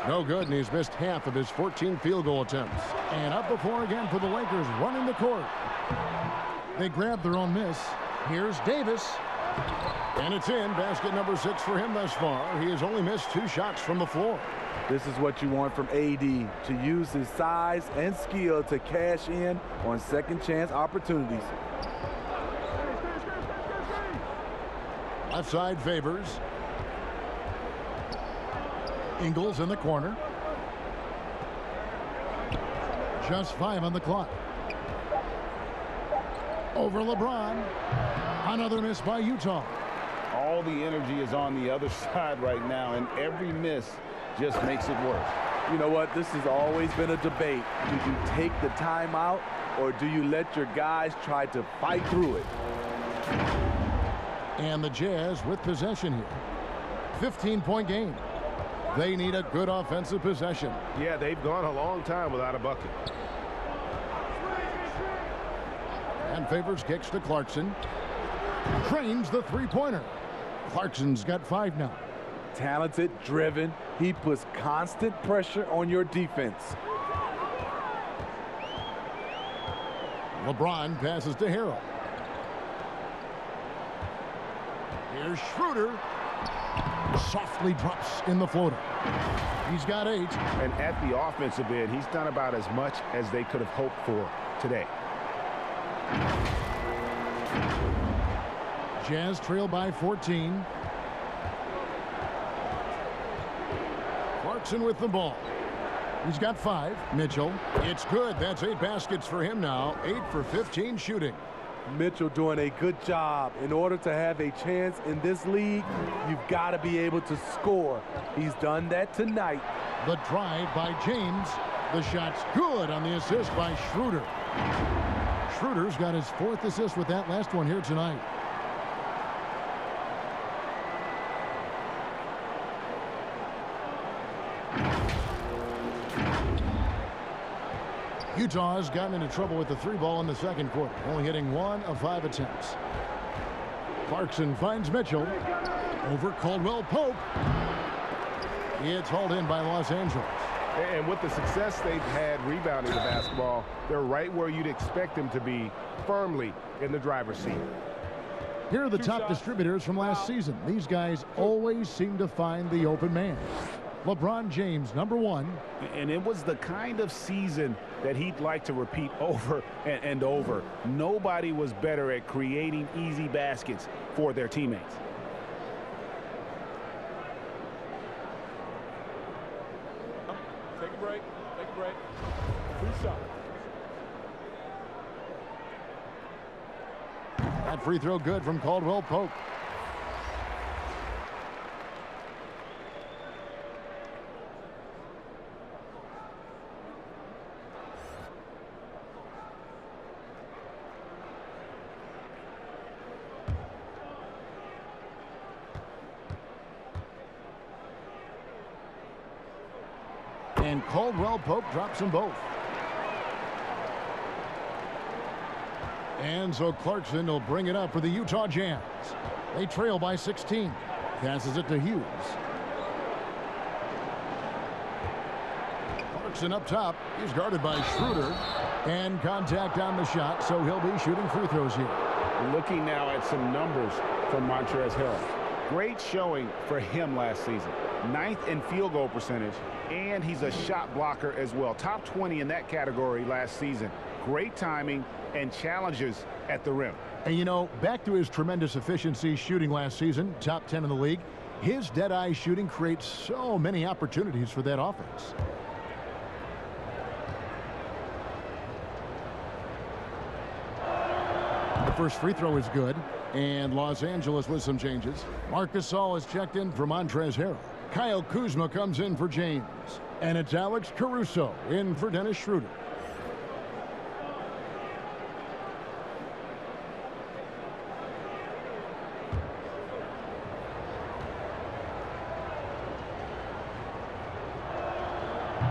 No good, and he's missed half of his 14 field goal attempts. And up the floor again for the Lakers, running the court. They grab their own miss. Here's Davis. And it's in. Basket number 6 for him thus far. He has only missed 2 shots from the floor. This is what you want from AD, to use his size and skill to cash in on second chance opportunities. Left side favors. Ingles in the corner. Just 5 on the clock. Over LeBron. Another miss by Utah. All the energy is on the other side right now, and every miss just makes it worse. You know what? This has always been a debate. Do you take the timeout, or do you let your guys try to fight through it? And the Jazz with possession here. 15-point game. They need a good offensive possession. Yeah, they've gone a long time without a bucket. And Favors kicks to Clarkson. Trains the three-pointer. Clarkson's got 5 now. Talented, driven. He puts constant pressure on your defense. LeBron passes to Harrell. Here's Schroeder. Softly drops in the floater. He's got 8. And at the offensive end, he's done about as much as they could have hoped for today. Jazz trail by 14. Clarkson with the ball. He's got 5. Mitchell. It's good. That's 8 baskets for him now. 8 for 15 shooting. Mitchell doing a good job. In order to have a chance in this league, you've got to be able to score. He's done that tonight. The drive by James. The shot's good on the assist by Schroeder. Schroeder's got his 4th assist with that last one here tonight. Utah has gotten into trouble with the 3-ball in the second quarter, only hitting 1 of 5 attempts. Clarkson finds Mitchell over Caldwell Pope. It's hauled in by Los Angeles. And with the success they've had rebounding the basketball, they're right where you'd expect them to be, firmly in the driver's seat. Here are the top distributors from last season. These guys always seem to find the open man. LeBron James, number 1. And it was the kind of season that he'd like to repeat over and over. Nobody was better at creating easy baskets for their teammates. Take a break. Take a break. 2 shots. That free throw good from Caldwell Pope. And Caldwell Pope drops them both. And so Clarkson will bring it up for the Utah Jazz. They trail by 16. Passes it to Hughes. Clarkson up top. He's guarded by Schroeder. And contact on the shot, so he'll be shooting free throws here. Looking now at some numbers from Montrezl Harrell. Great showing for him last season. 9th in field goal percentage, and he's a shot blocker as well. Top 20 in that category last season. Great timing and challenges at the rim. And you know, back to his tremendous efficiency shooting last season, top 10 in the league, his dead-eye shooting creates so many opportunities for that offense. The first free throw is good, and Los Angeles with some changes. Marc Gasol has checked in for Montrezl Harrell. Kyle Kuzma comes in for James. And it's Alex Caruso in for Dennis Schroeder.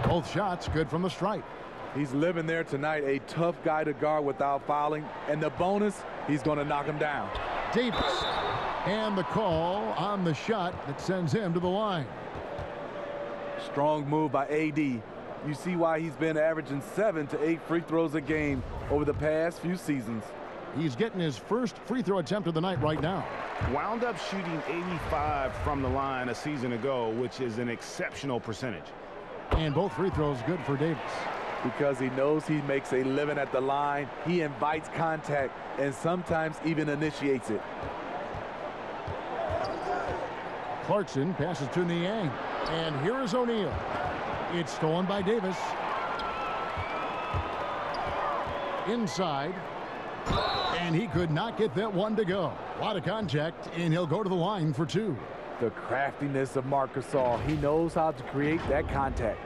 Both shots good from the stripe. He's living there tonight, a tough guy to guard without fouling. And the bonus, he's going to knock him down. Davis. And the call on the shot that sends him to the line. Strong move by AD. You see why he's been averaging 7 to 8 free throws a game over the past few seasons. He's getting his first free throw attempt of the night right now. Wound up shooting 85 from the line a season ago, which is an exceptional percentage. And both free throws good for Davis. Because he knows he makes a living at the line, he invites contact and sometimes even initiates it. Clarkson passes to Niang. And here is O'Neal. It's stolen by Davis. Inside. And he could not get that one to go. A lot of contact, and he'll go to the line for 2. The craftiness of Marc Gasol. He knows how to create that contact.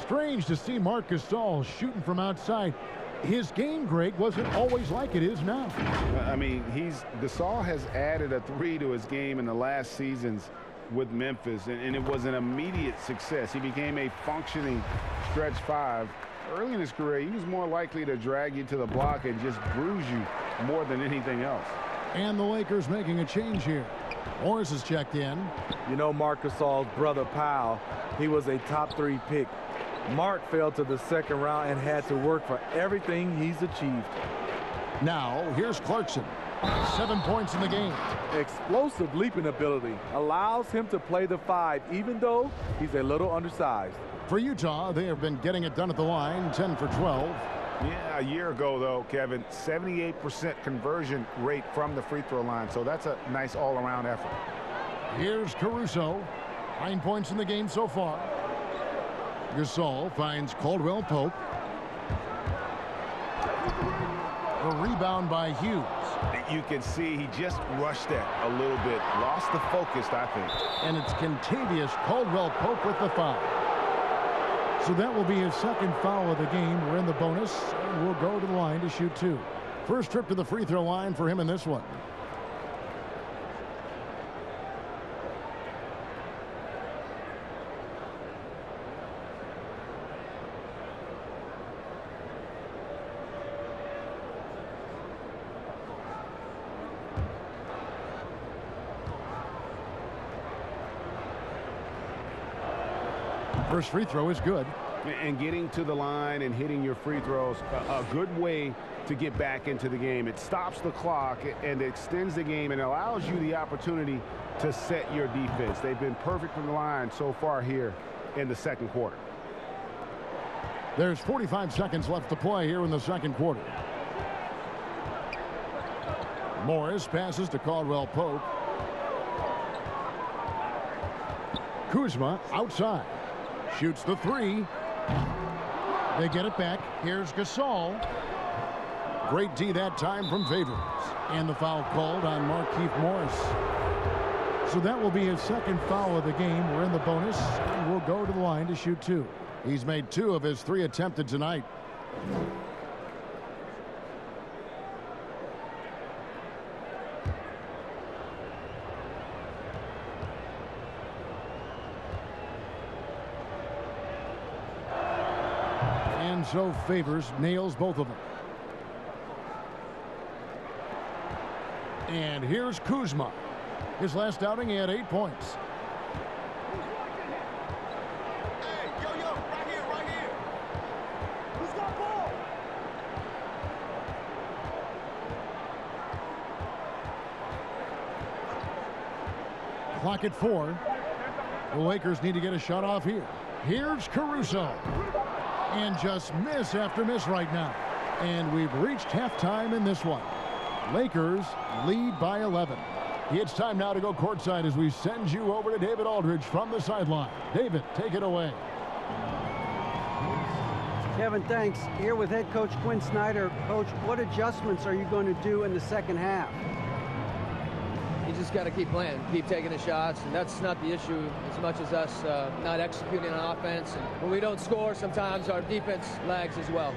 Strange to see Marc Gasol shooting from outside. His game, Greg, wasn't always like it is now. I mean, Gasol has added a 3 to his game in the last seasons with Memphis, and it was an immediate success. He became a functioning stretch 5. Early in his career, he was more likely to drag you to the block and just bruise you more than anything else. And the Lakers making a change here. Morris is checked in. You know Marc Gasol's brother Powell, he was a top 3 pick. Mark fell to the second round and had to work for everything he's achieved. Now, here's Clarkson. 7 points in the game. Explosive leaping ability allows him to play the 5, even though he's a little undersized. For Utah, they have been getting it done at the line, 10 for 12. Yeah, a year ago, though, Kevin, 78% conversion rate from the free throw line. So that's a nice all-around effort. Here's Caruso. 9 points in the game so far. Gasol finds Caldwell Pope. The rebound by Hughes. You can see he just rushed that a little bit. Lost the focus, I think. And it's Contavious Caldwell-Pope with the foul. So that will be his second foul of the game. We're in the bonus, and we'll go to the line to shoot 2. First trip to the free throw line for him in this one. First free throw is good. And getting to the line and hitting your free throws, a good way to get back into the game. It stops the clock and extends the game and allows you the opportunity to set your defense. They've been perfect from the line so far here in the second quarter. There's 45 seconds left to play here in the second quarter. Morris passes to Caldwell-Pope. Kuzma outside. Shoots the 3. They get it back. Here's Gasol. Great D that time from Favors. And the foul called on Markieff Morris. So that will be his second foul of the game. We're in the bonus, and we'll go to the line to shoot 2. He's made 2 of his 3 attempted tonight. And so Favors nails both of them. And here's Kuzma. His last outing, he had 8 points. Hey, yo, right here. Who's got ball? Clock at 4. The Lakers need to get a shot off here. Here's Caruso. And just miss after miss right now. And we've reached halftime in this one. Lakers lead by 11. It's time now to go courtside as we send you over to David Aldridge from the sideline. David, take it away. Kevin, thanks. Here with head coach Quinn Snyder. Coach, what adjustments are you going to do in the second half? You just got to keep playing, keep taking the shots, and that's not the issue as much as us not executing on offense. And when we don't score, sometimes our defense lags as well.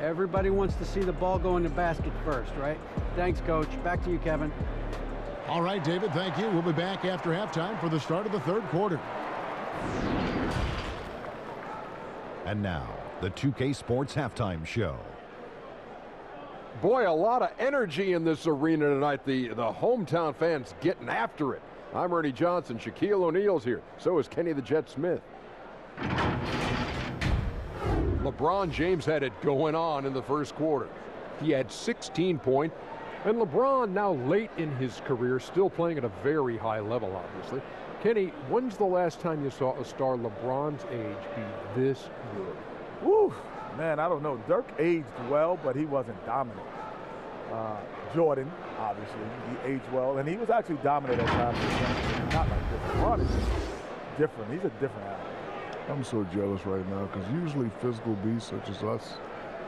Everybody wants to see the ball go in the basket first, right? Thanks, Coach. Back to you, Kevin. All right, David, thank you. We'll be back after halftime for the start of the third quarter. And now, the 2K Sports Halftime Show. Boy, a lot of energy in this arena tonight. The hometown fans getting after it. I'm Ernie Johnson. Shaquille O'Neal's here. So is Kenny the Jet Smith. LeBron James had it going on in the first quarter. He had 16 points. And LeBron, now late in his career, still playing at a very high level, obviously. Kenny, when's the last time you saw a star LeBron's age be this good? Woo, man, I don't know. Dirk aged well, but he wasn't dominant. Jordan, obviously, he aged well, and he was actually dominant at times. Not like this. LeBron is different. He's a different athlete. I'm so jealous right now because usually physical beasts such as us,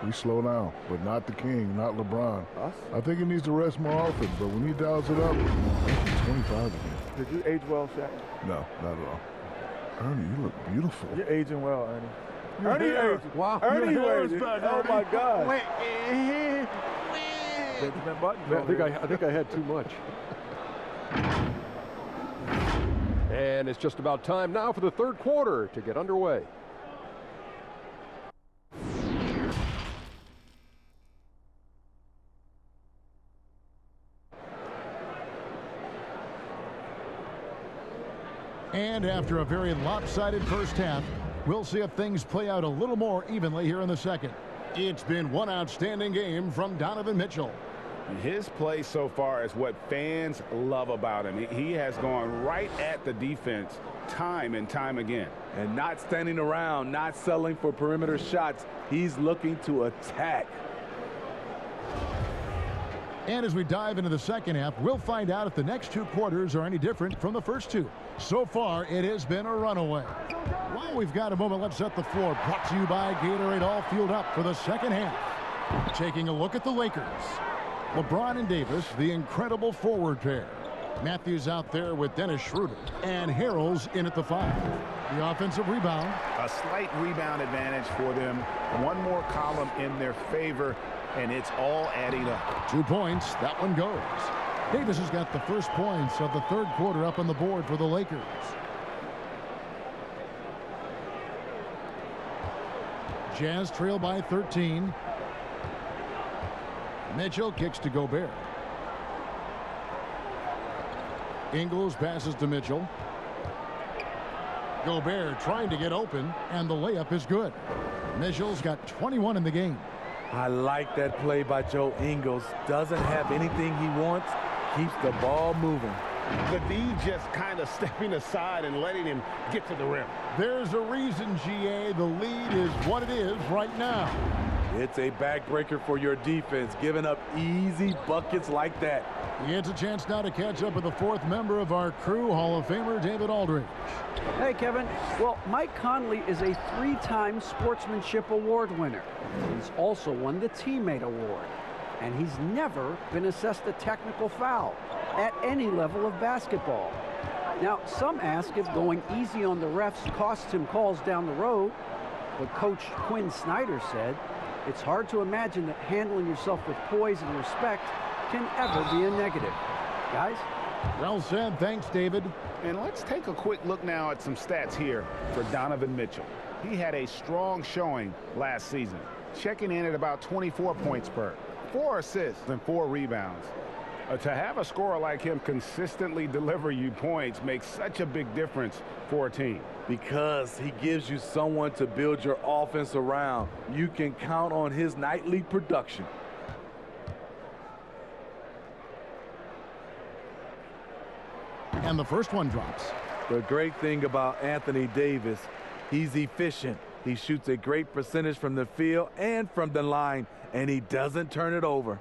we slow down, but not the king, not LeBron. Us? I think he needs to rest more often, but when he dials it up, he's 25 again. Did you age well, Shaq? No, not at all. Ernie, you look beautiful. You're aging well, Ernie. Ernie aged. Wow. Ernie aged. Oh, my God. Benjamin Button. I think I had too much. And it's just about time now for the third quarter to get underway. And after a very lopsided first half, we'll see if things play out a little more evenly here in the second. It's been one outstanding game from Donovan Mitchell. His play so far is what fans love about him. He has gone right at the defense time and time again. And not standing around, not settling for perimeter shots. He's looking to attack. And as we dive into the second half, we'll find out if the next 2 quarters are any different from the first 2. So far, it has been a runaway. While we've got a moment, let's set the floor. Brought to you by Gatorade, all fueled up for the second half. Taking a look at the Lakers. LeBron and Davis, the incredible forward pair. Matthews out there with Dennis Schroeder. And Harrell's in at the 5. The offensive rebound. A slight rebound advantage for them. One more column in their favor, and it's all adding up. 2 points. That one goes. Davis has got the first points of the third quarter up on the board for the Lakers. Jazz trail by 13. Mitchell kicks to Gobert. Ingles passes to Mitchell. Gobert trying to get open, and the layup is good. Mitchell's got 21 in the game. I like that play by Joe Ingles. Doesn't have anything he wants. Keeps the ball moving. The D just kind of stepping aside and letting him get to the rim. There's a reason, GA. The lead is what it is right now. It's a backbreaker for your defense, giving up easy buckets like that. He gets a chance now to catch up with the 4th member of our crew, Hall of Famer David Aldridge. Hey, Kevin. Well, Mike Conley is a 3-time Sportsmanship Award winner. He's also won the Teammate Award. And he's never been assessed a technical foul at any level of basketball. Now, some ask if going easy on the refs costs him calls down the road. But Coach Quinn Snyder said, it's hard to imagine that handling yourself with poise and respect can ever be a negative. Guys? Well said. Thanks, David. And let's take a quick look now at some stats here for Donovan Mitchell. He had a strong showing last season, checking in at about 24 points per, 4 assists and 4 rebounds. To have a scorer like him consistently deliver you points makes such a big difference for a team. Because he gives you someone to build your offense around. You can count on his nightly production. And the first one drops. The great thing about Anthony Davis, he's efficient. He shoots a great percentage from the field and from the line, and he doesn't turn it over.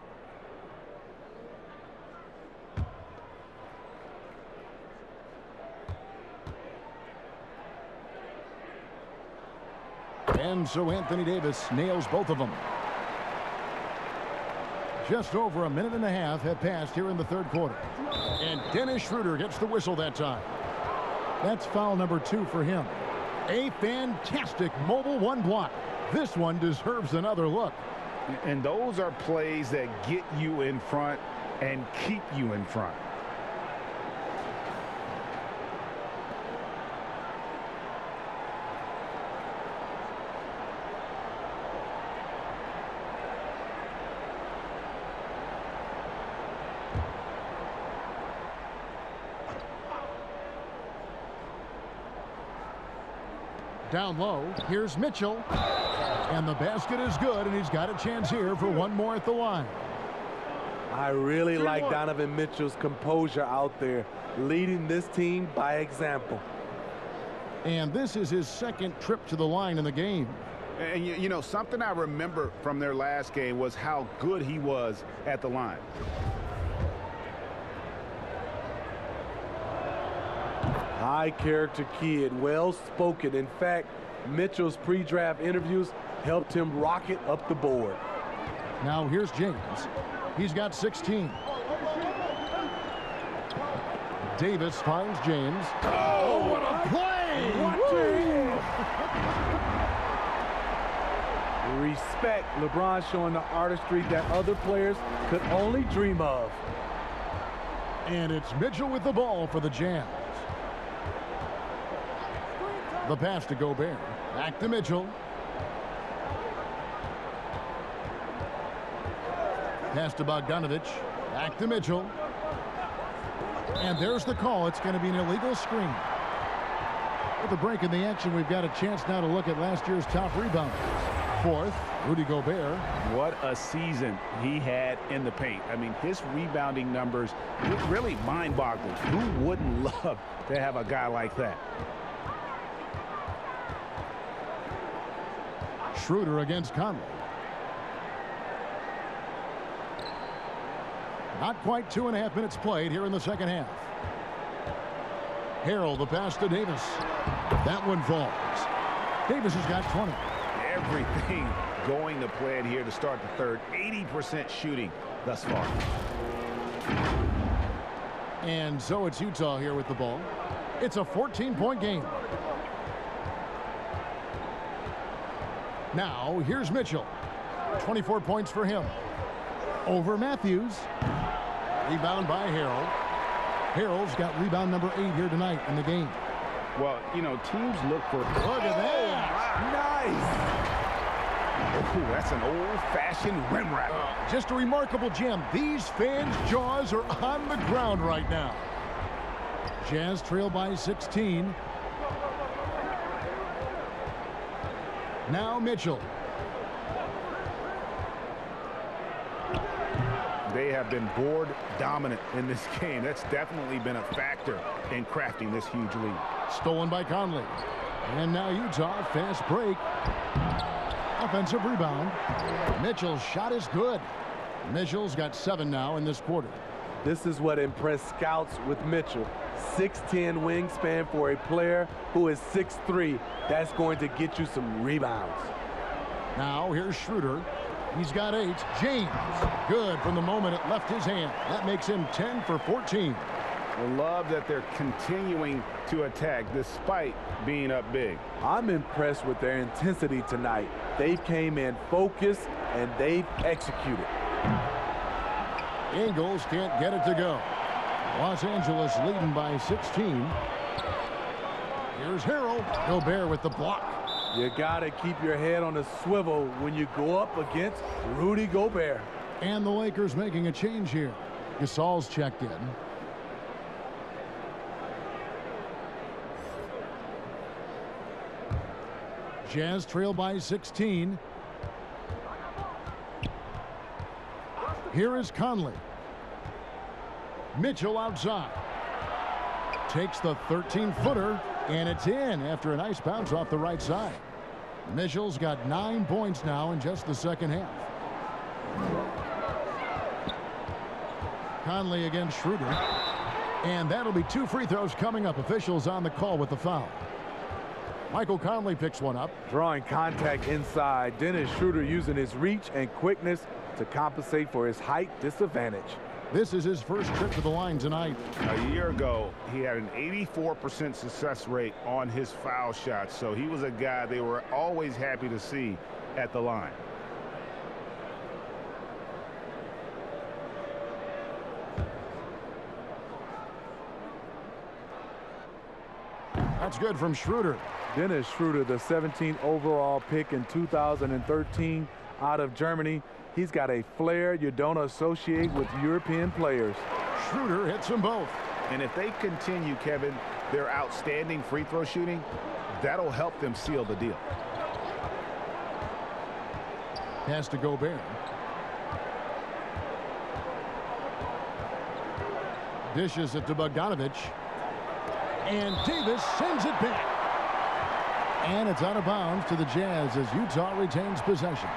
And so Anthony Davis nails both of them. Just over a minute and a half have passed here in the third quarter. And Dennis Schroeder gets the whistle that time. That's foul number 2 for him. A fantastic mobile 1 block. This one deserves another look. And those are plays that get you in front and keep you in front. Down low, here's Mitchell. And the basket is good, and he's got a chance here for one more at the line. I really like Donovan Mitchell's composure out there, leading this team by example. And this is his second trip to the line in the game. And you know, something I remember from their last game was how good he was at the line. High character kid, well spoken. In fact, Mitchell's pre-draft interviews helped him rocket up the board. Now here's James. He's got 16. Davis finds James. Oh, what a play! Respect. LeBron showing the artistry that other players could only dream of. And it's Mitchell with the ball for the Jazz. The pass to Gobert. Back to Mitchell. Pass to Bogdanovich. Back to Mitchell. And there's the call. It's going to be an illegal screen. With the break in the action, we've got a chance now to look at last year's top rebounders. 4th, Rudy Gobert. What a season he had in the paint. I mean, his rebounding numbers really mind-boggling. Who wouldn't love to have a guy like that? Schroeder against Conley. Not quite 2.5 minutes played here in the second half. Harrell, the pass to Davis. That one falls. Davis has got 20. Everything going to plan here to start the third. 80% shooting thus far. And so it's Utah here with the ball. It's a 14-point game. Now, here's Mitchell. 24 points for him. Over Matthews. Rebound by Harrell. Harrell's got rebound number 8 here tonight in the game. Well, you know, teams look for... Look at that. Nice. Ooh, that's an old-fashioned rim wrap. Just a remarkable gem. These fans' jaws are on the ground right now. Jazz trail by 16. Now Mitchell. They have been board dominant in this game. That's definitely been a factor in crafting this huge lead. Stolen by Conley. And now Utah, fast break. Offensive rebound. Mitchell's shot is good. Mitchell's got 7 now in this quarter. This is what impressed scouts with Mitchell. 6'10" wingspan for a player who is 6'3". That's going to get you some rebounds. Now here's Schroeder. He's got 8. James. Good from the moment it left his hand. That makes him 10 for 14. I love that they're continuing to attack despite being up big. I'm impressed with their intensity tonight. They came in focused and they've executed. Ingles can't get it to go. Los Angeles leading by 16. Here's Harrell. Gobert with the block. You got to keep your head on a swivel when you go up against Rudy Gobert. And the Lakers making a change here. Gasol's checked in. Jazz trail by 16. Here is Conley. Mitchell outside. Takes the 13-footer, and it's in after a nice bounce off the right side. Mitchell's got 9 points now in just the second half. Conley against Schroeder. And that'll be 2 free throws coming up. Officials on the call with the foul. Michael Conley picks one up. Drawing contact inside. Dennis Schroeder using his reach and quickness to compensate for his height disadvantage. This is his first trip to the line tonight. A year ago, he had an 84% success rate on his foul shots, so he was a guy they were always happy to see at the line. That's good from Schroeder. Dennis Schroeder, the 17th overall pick in 2013 out of Germany. He's got a flair you don't associate with European players. Schroeder hits them both. And if they continue, Kevin, their outstanding free throw shooting, that'll help them seal the deal. Pass to Gobert. Dishes it to Bogdanovich. And Davis sends it back. And it's out of bounds to the Jazz as Utah retains possession.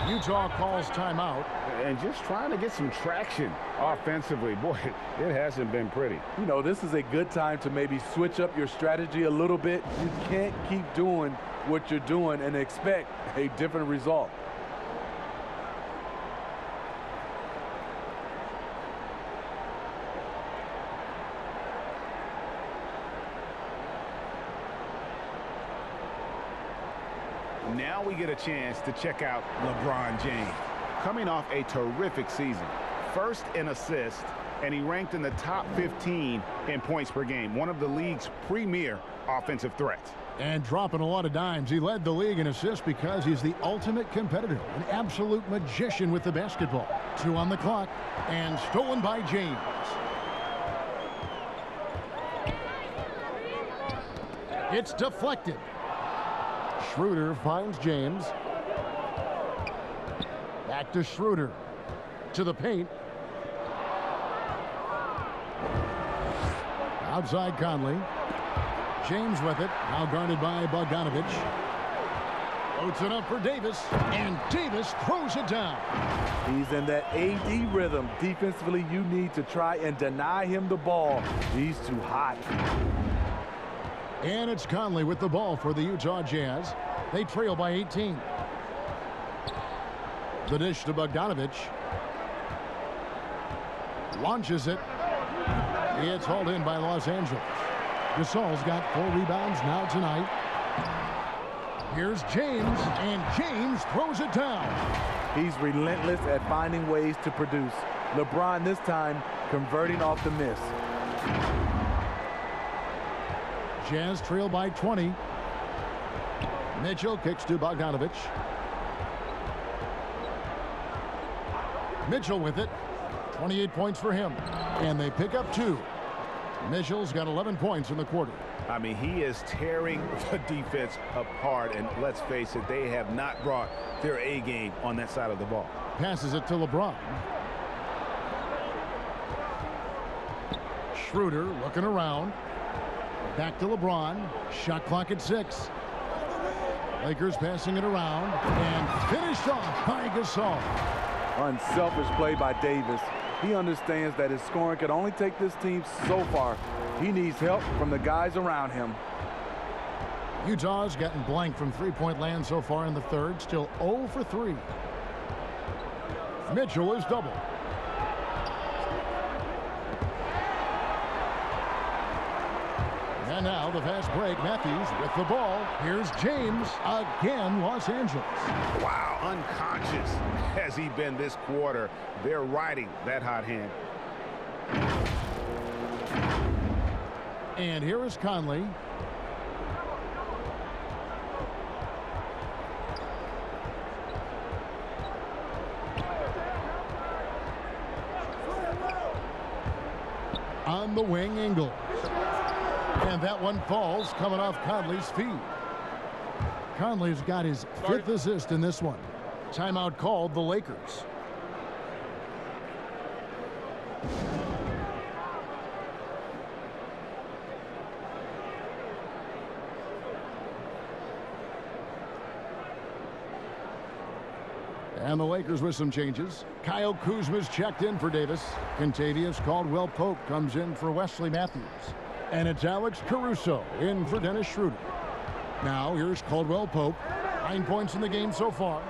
Utah calls timeout. And just trying to get some traction offensively. Boy, it hasn't been pretty. You know, this is a good time to maybe switch up your strategy a little bit. You can't keep doing what you're doing and expect a different result. Now we get a chance to check out LeBron James. Coming off a terrific season. First in assists, and he ranked in the top 15 in points per game. One of the league's premier offensive threats. And dropping a lot of dimes. He led the league in assists because he's the ultimate competitor. An absolute magician with the basketball. 2 on the clock. And stolen by James. It's deflected. Schroeder finds James. Back to Schroeder. To the paint. Outside Conley. James with it. Now guarded by Bogdanovich. Loads it up for Davis. And Davis throws it down. He's in that AD rhythm. Defensively, you need to try and deny him the ball. He's too hot. And it's Conley with the ball for the Utah Jazz. They trail by 18. The dish to Bogdanovich. Launches it. It's hauled in by Los Angeles. Gasol's got 4 rebounds now tonight. Here's James, and James throws it down. He's relentless at finding ways to produce. LeBron this time converting off the miss. Jazz trail by 20. Mitchell kicks to Bogdanovich. Mitchell with it. 28 points for him. And they pick up 2. Mitchell's got 11 points in the quarter. I mean, he is tearing the defense apart, and let's face it, they have not brought their A game on that side of the ball. Passes it to LeBron. Schroeder looking around. Back to LeBron. Shot clock at 6. Lakers passing it around and finished off by Gasol. Unselfish play by Davis. He understands that his scoring can only take this team so far. He needs help from the guys around him. Utah's gotten blank from three-point land so far in the third. Still 0 for 3. Mitchell is double. And now the fast break. Matthews with the ball. Here's James. Again, Los Angeles. Wow, unconscious has he been this quarter. They're riding that hot hand. And here is Conley. On the wing, Ingles. And that one falls, coming off Conley's feet. Conley's got his 5th assist in this one. Timeout called the Lakers. And the Lakers with some changes. Kyle Kuzma's checked in for Davis. Contavious Caldwell-Pope comes in for Wesley Matthews. And it's Alex Caruso in for Dennis Schroeder. Now here's Caldwell-Pope. 9 points in the game so far.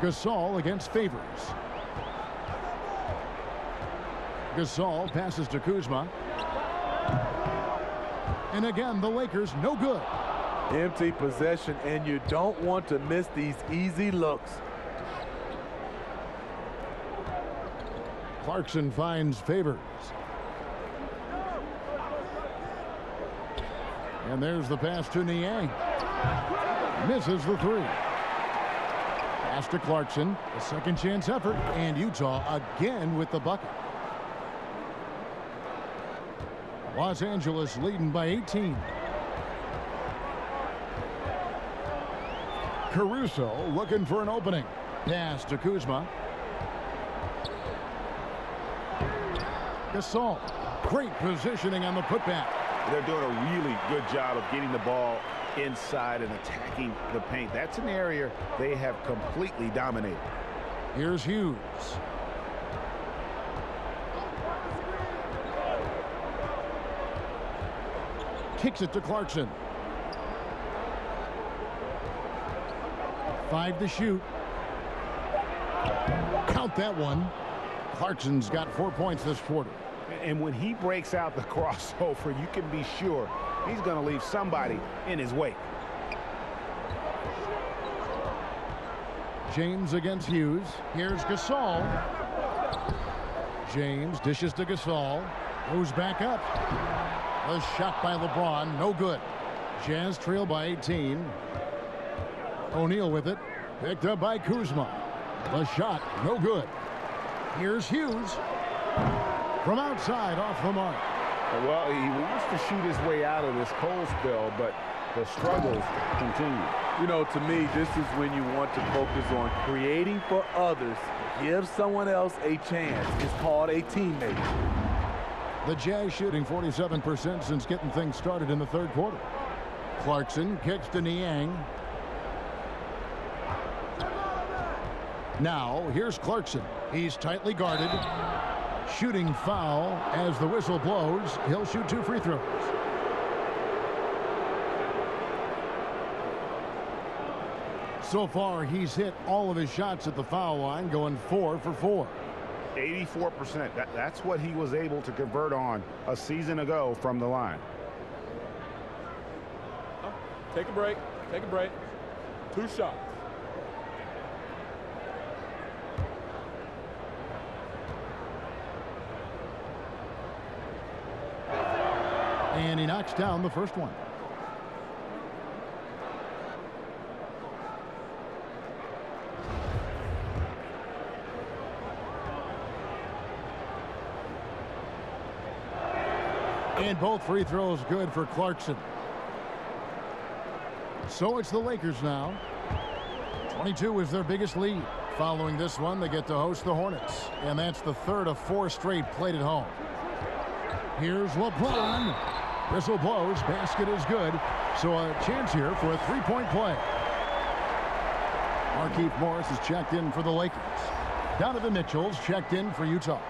Gasol against Favors. Gasol passes to Kuzma. And again, the Lakers no good. Empty possession, and you don't want to miss these easy looks. Clarkson finds Favors. And there's the pass to Niang. Misses the 3. Pass to Clarkson. A second chance effort. And Utah again with the bucket. Los Angeles leading by 18. Caruso looking for an opening. Pass to Kuzma. Gasol. Great positioning on the putback. They're doing a really good job of getting the ball inside and attacking the paint. That's an area they have completely dominated. Here's Hughes. Kicks it to Clarkson. 5 to shoot. Count that one. Clarkson's got 4 points this quarter. And when he breaks out the crossover, you can be sure he's going to leave somebody in his wake. James against Hughes. Here's Gasol. James dishes to Gasol. Goes back up. A shot by LeBron. No good. Jazz trail by 18. O'Neal with it. Picked up by Kuzma. The shot. No good. Here's Hughes. From outside, off the mark. Well, he wants to shoot his way out of this cold spell, but the struggles continue. You know, to me, this is when you want to focus on creating for others. Give someone else a chance. It's called a teammate. The Jazz shooting 47% since getting things started in the third quarter. Clarkson kicks to Niang. Now, here's Clarkson. He's tightly guarded. Shooting foul as the whistle blows. He'll shoot 2 free throws. So far, he's hit all of his shots at the foul line, going 4 for 4. 84%. That's what he was able to convert on a season ago from the line. Take a break. Take a break. 2 shots. And he knocks down the first one. And both free throws good for Clarkson. So it's the Lakers now. 22 is their biggest lead. Following this one, they get to host the Hornets. And that's the third of 4 straight played at home. Here's LeBron. Whistle blows. Basket is good. So a chance here for a three-point play. Markieff Morris is checked in for the Lakers. Donovan Mitchell's checked in for Utah.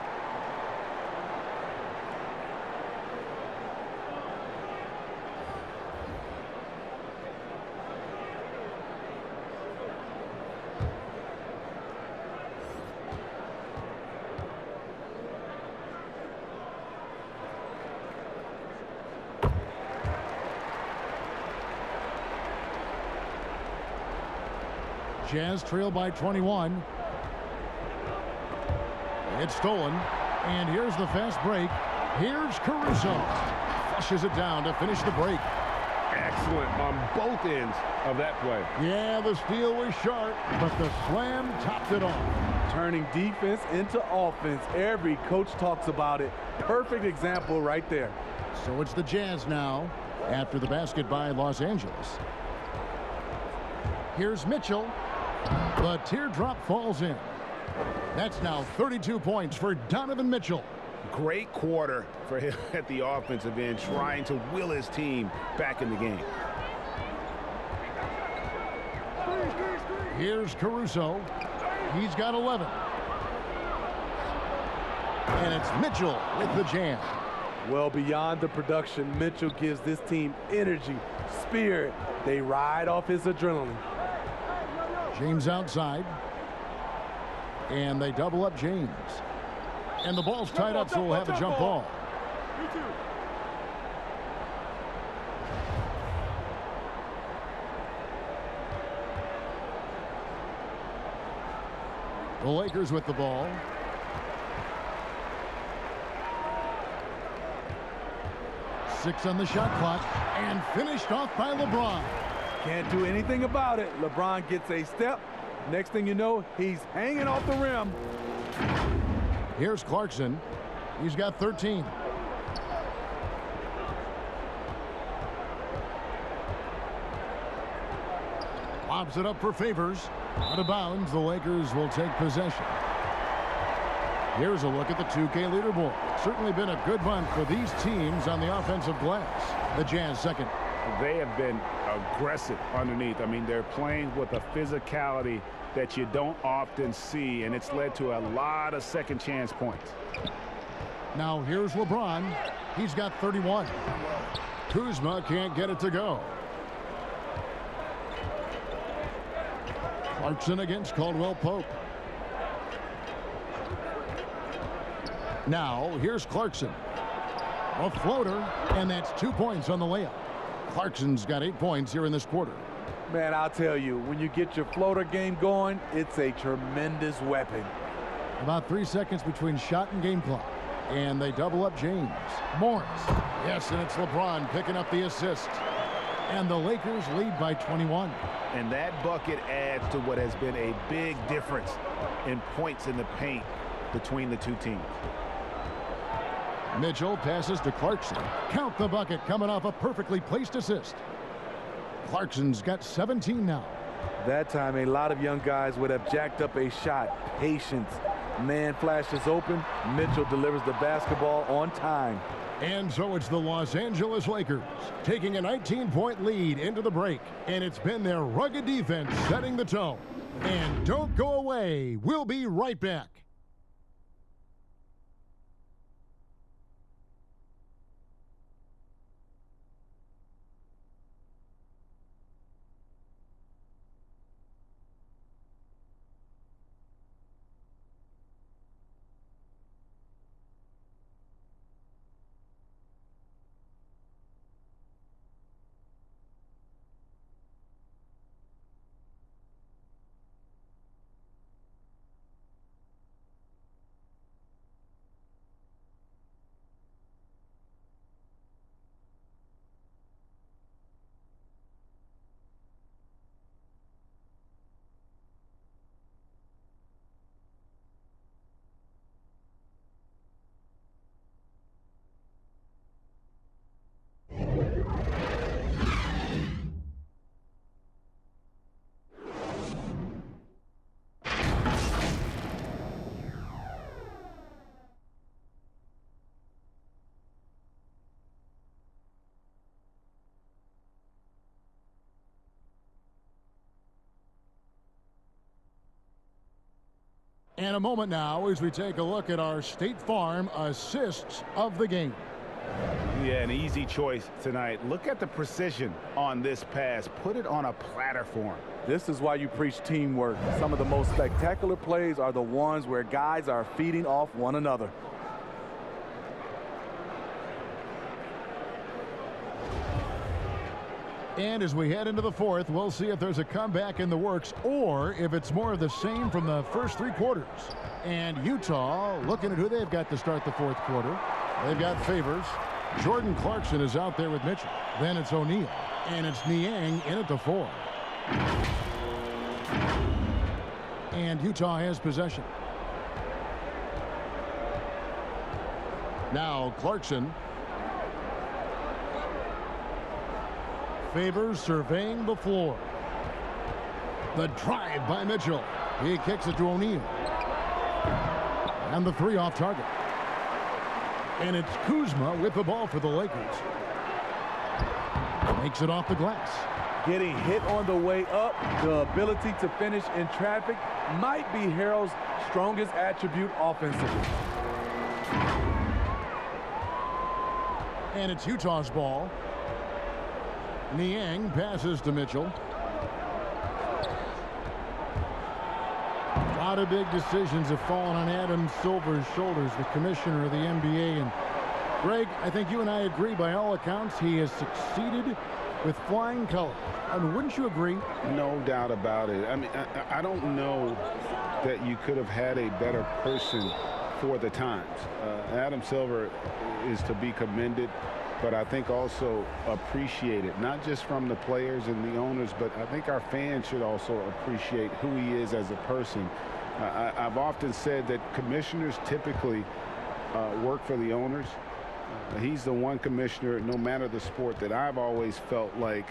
Jazz trail by 21. It's stolen. And here's the fast break. Here's Caruso. Flushes it down to finish the break. Excellent on both ends of that play. Yeah, the steal was sharp, but the slam topped it off. Turning defense into offense. Every coach talks about it. Perfect example right there. So it's the Jazz now after the basket by Los Angeles. Here's Mitchell. The teardrop falls in. That's now 32 points for Donovan Mitchell. Great quarter for him at the offensive end, trying to will his team back in the game. Here's Caruso. He's got 11. And it's Mitchell with the jam. Well, beyond the production, Mitchell gives this team energy, spirit. They ride off his adrenaline. James outside. And they double up James. And the ball's tied up, so we'll have a jump ball. The Lakers with the ball. Six on the shot clock. And finished off by LeBron. Can't do anything about it. LeBron gets a step. Next thing you know, he's hanging off the rim. Here's Clarkson. He's got 13. Lobs it up for Favors. Out of bounds, the Lakers will take possession. Here's a look at the 2K leaderboard. Certainly been a good month for these teams on the offensive glass. The Jazz second. They have been aggressive underneath. I mean, they're playing with a physicality that you don't often see, and it's led to a lot of second chance points. Now here's LeBron. He's got 31. Kuzma can't get it to go. Clarkson against Caldwell Pope. Now here's Clarkson. A floater, and that's 2 points on the layup. Clarkson's got 8 points here in this quarter. Man, I'll tell you, when you get your floater game going, it's a tremendous weapon. About 3 seconds between shot and game clock. And they double up James. Morris. Yes, and it's LeBron picking up the assist. And the Lakers lead by 21. And that bucket adds to what has been a big difference in points in the paint between the two teams. Mitchell passes to Clarkson. Count the bucket coming off a perfectly placed assist. Clarkson's got 17 now. That time, a lot of young guys would have jacked up a shot. Patience. Man flashes open. Mitchell delivers the basketball on time. And so it's the Los Angeles Lakers taking a 19-point lead into the break. And it's been their rugged defense setting the tone. And don't go away. We'll be right back. And a moment now as we take a look at our State Farm assists of the game. Yeah, an easy choice tonight. Look at the precision on this pass. Put it on a platter for him. This is why you preach teamwork. Some of the most spectacular plays are the ones where guys are feeding off one another. And as we head into the fourth, we'll see if there's a comeback in the works or if it's more of the same from the first 3 quarters. And Utah looking at who they've got to start the fourth quarter. They've got Favors. Jordan Clarkson is out there with Mitchell. Then it's O'Neal. And it's Niang in at the 4. And Utah has possession. Now Clarkson. Favors surveying the floor. The drive by Mitchell. He kicks it to O'Neal. And the 3 off target. And it's Kuzma with the ball for the Lakers. Makes it off the glass. Getting hit on the way up, the ability to finish in traffic might be Harrell's strongest attribute offensively. And it's Utah's ball. Niang passes to Mitchell. A lot of big decisions have fallen on Adam Silver's shoulders, the commissioner of the NBA. And Greg, I think you and I agree by all accounts he has succeeded with flying colors. I mean, wouldn't you agree? No doubt about it. I mean, I don't know that you could have had a better person for the times. Adam Silver is to be commended, but I think also appreciated, not just from the players and the owners, but I think our fans should also appreciate who he is as a person. I've often said that commissioners typically work for the owners. He's the one commissioner, no matter the sport, that I've always felt like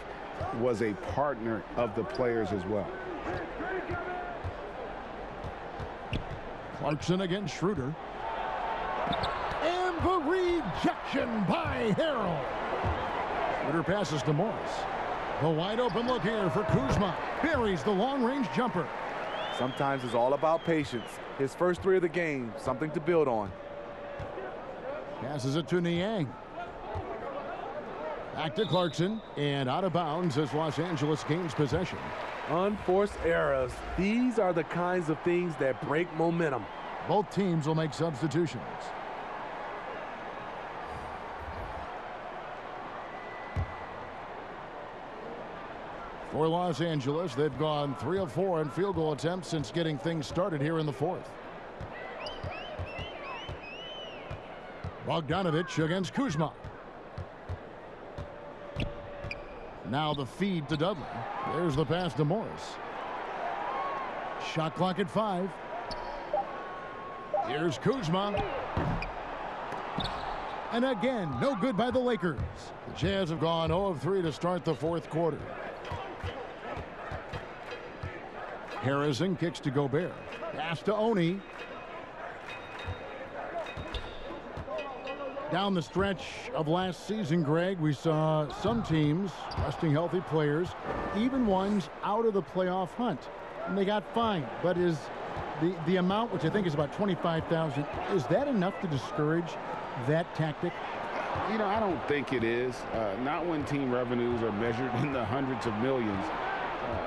was a partner of the players as well. Clarkson against Schroeder. And the rejection by Harrell. Schroeder passes to Morris. The wide open look here for Kuzma. Buries the long-range jumper. Sometimes it's all about patience. His first 3 of the game, something to build on. Passes it to Niang. Back to Clarkson, and out of bounds as Los Angeles gains possession. Unforced errors. These are the kinds of things that break momentum. Both teams will make substitutions. For Los Angeles, they've gone 3 of 4 in field goal attempts since getting things started here in the fourth. Bogdanovich against Kuzma. Now the feed to Dudley. There's the pass to Morris. Shot clock at 5. Here's Kuzma. And again, no good by the Lakers. The Jazz have gone 0 of 3 to start the fourth quarter. Harrison kicks to Gobert. Pass to Oni. Down the stretch of last season, Greg, we saw some teams resting healthy players, even ones out of the playoff hunt. And they got fined. But is the amount, which I think is about $25,000, is that enough to discourage that tactic? You know, I don't think it is. Not when team revenues are measured in the hundreds of millions.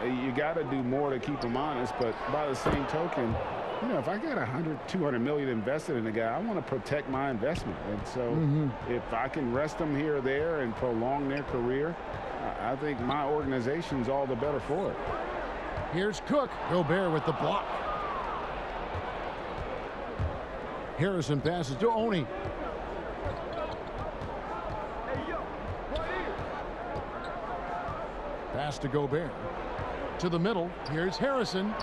You got to do more to keep them honest. But by the same token, you know, if I got $200 million invested in a guy, I want to protect my investment. And so if I can rest them here or there and prolong their career, I think my organization's all the better for it. Here's Cook. Gobert with the block. Harrison passes to Oni. Pass to Gobert. To the middle. Here's Harrison.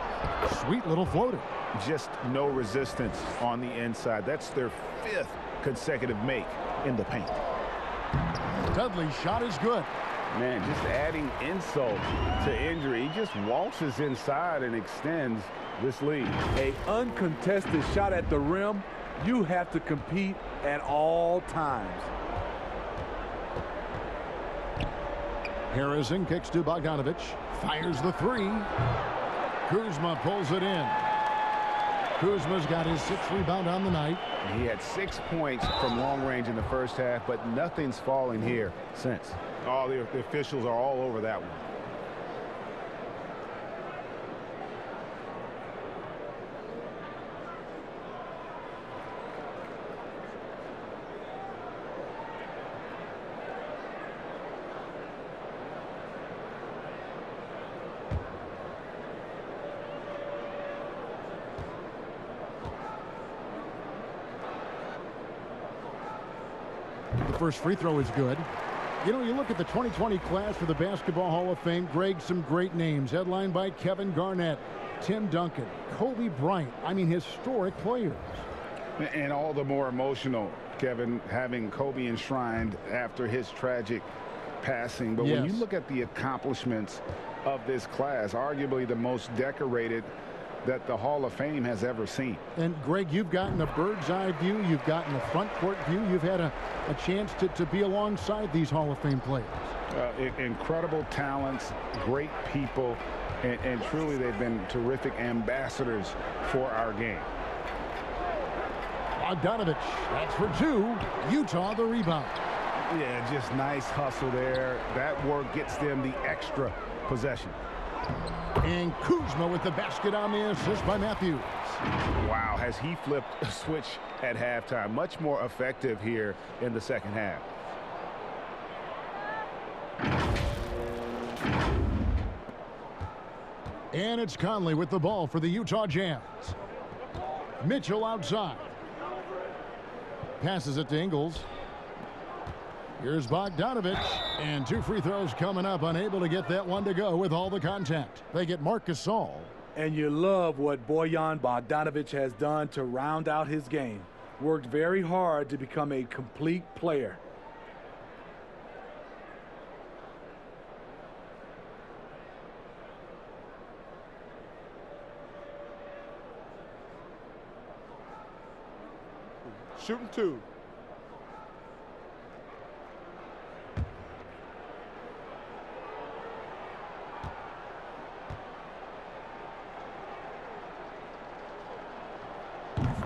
Sweet little floater. Just no resistance on the inside. That's their 5th consecutive make in the paint. Dudley's shot is good. Man, just adding insult to injury. He just waltzes inside and extends this lead. An uncontested shot at the rim, you have to compete at all times. Harrison kicks to Bogdanovich. Fires the 3. Kuzma pulls it in. Kuzma's got his 6th rebound on the night. He had 6 points from long range in the first half, but nothing's falling here since. Oh, the officials are all over that one. The first free throw is good. You know, you look at the 2020 class for the Basketball Hall of Fame, Greg, some great names, headlined by Kevin Garnett, Tim Duncan, Kobe Bryant. I mean, historic players. And all the more emotional, Kevin, having Kobe enshrined after his tragic passing. But when you look at the accomplishments of this class, arguably the most decorated that the Hall of Fame has ever seen. And Greg, you've gotten a bird's eye view, you've gotten a front court view, you've had a chance to be alongside these Hall of Fame players. Incredible talents, great people, and truly they've been terrific ambassadors for our game. Bogdanovich, that's for 2. Utah the rebound. Yeah, just nice hustle there. That work gets them the extra possession. And Kuzma with the basket on the assist by Matthews. Wow, has he flipped a switch at halftime. Much more effective here in the second half. And it's Conley with the ball for the Utah Jazz. Mitchell outside. Passes it to Ingles. Here's Bogdanovich, and 2 free throws coming up, unable to get that one to go with all the contact. They get Marc Gasol. And you love what Bojan Bogdanovich has done to round out his game. Worked very hard to become a complete player. Shooting 2.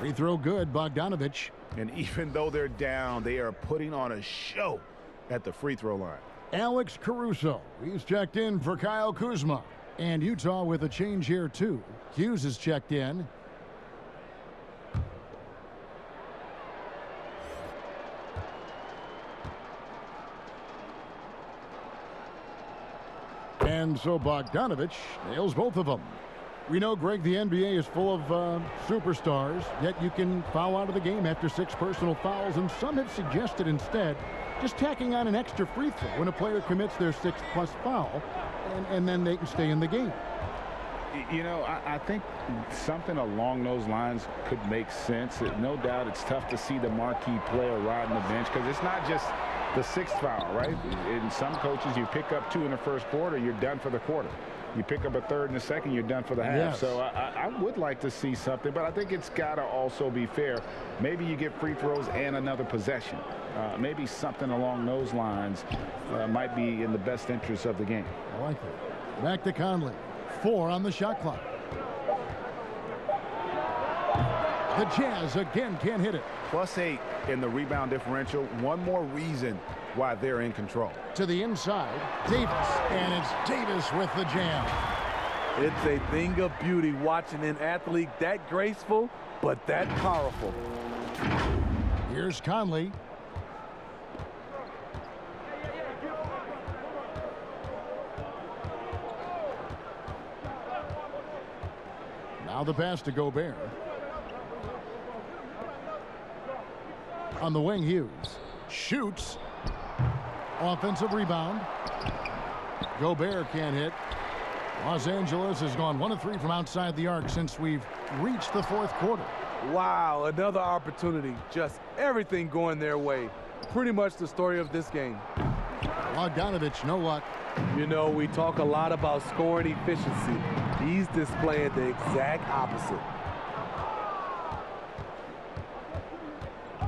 Free throw good, Bogdanovich. And even though they're down, they are putting on a show at the free throw line. Alex Caruso, he's checked in for Kyle Kuzma. And Utah with a change here too. Hughes is checked in. And so Bogdanovich nails both of them. We know, Greg, the NBA is full of superstars, yet you can foul out of the game after 6 personal fouls, and some have suggested instead just tacking on an extra free throw when a player commits their 6th+ foul, and then they can stay in the game. You know, I think something along those lines could make sense. No doubt it's tough to see the marquee player riding the bench because it's not just the 6th foul, right? In some coaches, you pick up 2 in the first quarter, you're done for the quarter. You pick up a 3rd in the second, you're done for the half. Yes. So I would like to see something, but I think it's got to also be fair. Maybe you get free throws and another possession. Maybe something along those lines might be in the best interest of the game. I like it. Back to Conley. 4 on the shot clock. The Jazz again can't hit it. +8 in the rebound differential. One more reason why they're in control. To the inside, Davis, and it's Davis with the jam. It's a thing of beauty watching an athlete that graceful, but that powerful. Here's Conley. Now the pass to Gobert. On the wing, Hughes shoots. Offensive rebound. Gobert can't hit. Los Angeles has gone 1 of 3 from outside the arc since we've reached the 4th quarter. Wow, another opportunity. Just everything going their way. Pretty much the story of this game. Bogdanovich, no luck. You know, we talk a lot about scoring efficiency. He's displaying the exact opposite.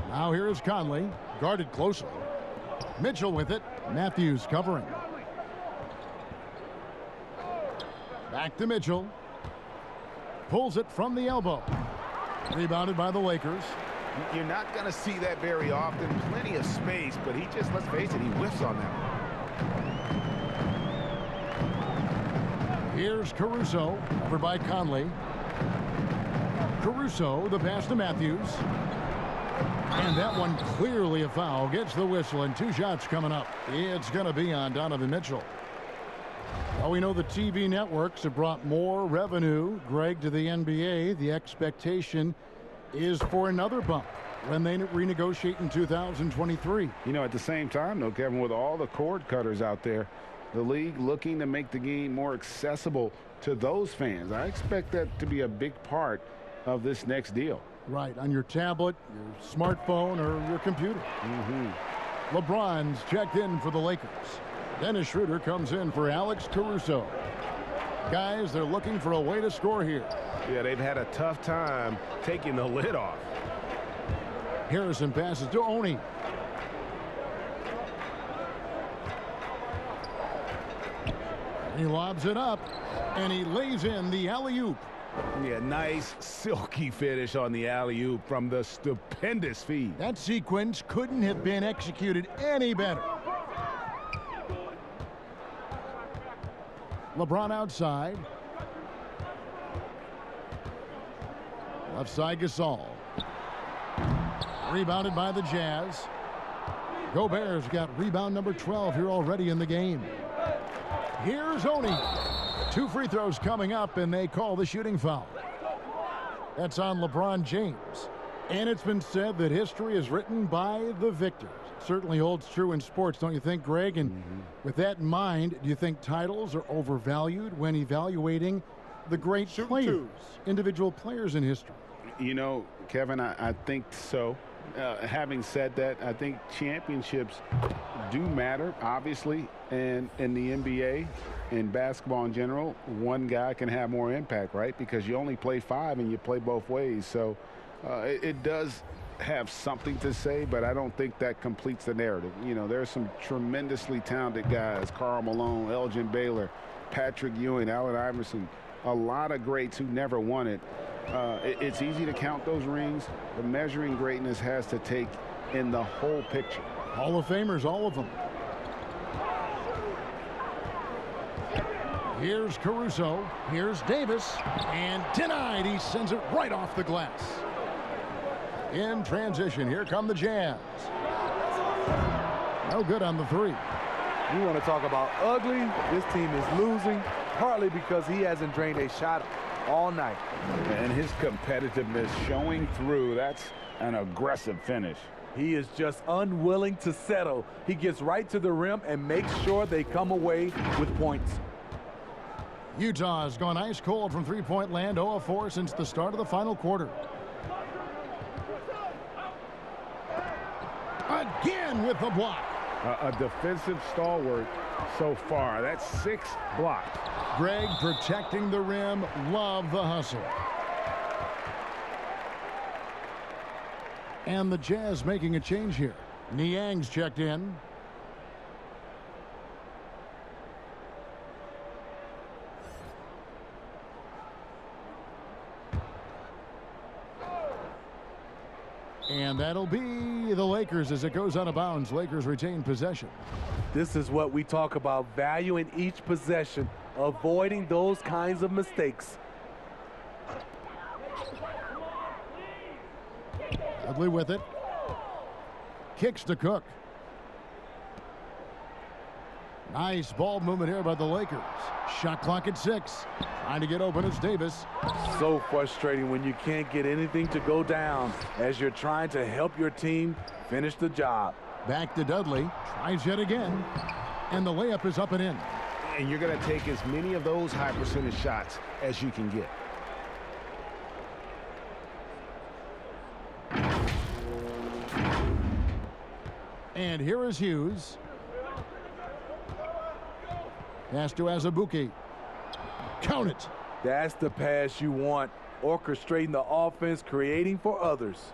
Now here is Conley, guarded closely. Mitchell with it. Matthews covering. Back to Mitchell. Pulls it from the elbow. Rebounded by the Lakers. You're not going to see that very often. Plenty of space, but he just, let's face it, he whiffs on that one. Here's Caruso, covered by Conley. Caruso, the pass to Matthews. And that one clearly a foul. Gets the whistle, and 2 shots coming up. It's going to be on Donovan Mitchell. Well, we know the TV networks have brought more revenue, Greg, to the NBA. The expectation is for another bump when they renegotiate in 2023. You know, at the same time, though, Kevin, with all the cord cutters out there, the league looking to make the game more accessible to those fans. I expect that to be a big part of this next deal. Right, on your tablet, your smartphone, or your computer. LeBron's checked in for the Lakers. Dennis Schroeder comes in for Alex Caruso. Guys, they're looking for a way to score here. Yeah, they've had a tough time taking the lid off. Harrison passes to Oni. He lobs it up, and he lays in the alley-oop. Yeah, nice silky finish on the alley-oop from the stupendous feed. That sequence couldn't have been executed any better. LeBron outside. Left side Gasol. Rebounded by the Jazz. Gobert's got rebound number 12 here already in the game. Here's Oni. 2 free throws coming up, and they call the shooting foul. That's on LeBron James. And it's been said that history is written by the victors. It certainly holds true in sports, don't you think, Greg? And with that in mind, do you think titles are overvalued when evaluating the great players, individual players in history? You know, Kevin, I think so. Having said that, I think championships do matter, obviously, and in the NBA and basketball in general, one guy can have more impact, right? Because you only play 5 and you play both ways. So it does have something to say, but I don't think that completes the narrative. You know, there's some tremendously talented guys, Karl Malone, Elgin Baylor, Patrick Ewing, Allen Iverson, a lot of greats who never won it. It's easy to count those rings. The measuring greatness has to take in the whole picture. Hall of Famers, all of them. Here's Caruso. Here's Davis. And denied. He sends it right off the glass. In transition, here come the Jazz. No good on the 3. You want to talk about ugly? This team is losing, partly because he hasn't drained a shot all night. And his competitiveness showing through. That's an aggressive finish. He is just unwilling to settle. He gets right to the rim and makes sure they come away with points. Utah's gone ice cold from three-point land, 0 of 4 since the start of the final quarter. Again with the block. A defensive stalwart so far. That's 6 blocks. Greg protecting the rim. Love the hustle. And the Jazz making a change here. Niang's checked in. And that'll be the Lakers as it goes out of bounds. Lakers retain possession. This is what we talk about, value in each possession, avoiding those kinds of mistakes. Dudley with it. Kicks to Cook. Nice ball movement here by the Lakers. Shot clock at 6. Trying to get open is Davis. So frustrating when you can't get anything to go down as you're trying to help your team finish the job. Back to Dudley. Tries yet again. And the layup is up and in. And you're going to take as many of those high percentage shots as you can get. And here is Hughes. Pass to Azubuike. Count it. That's the pass you want. Orchestrating the offense, creating for others.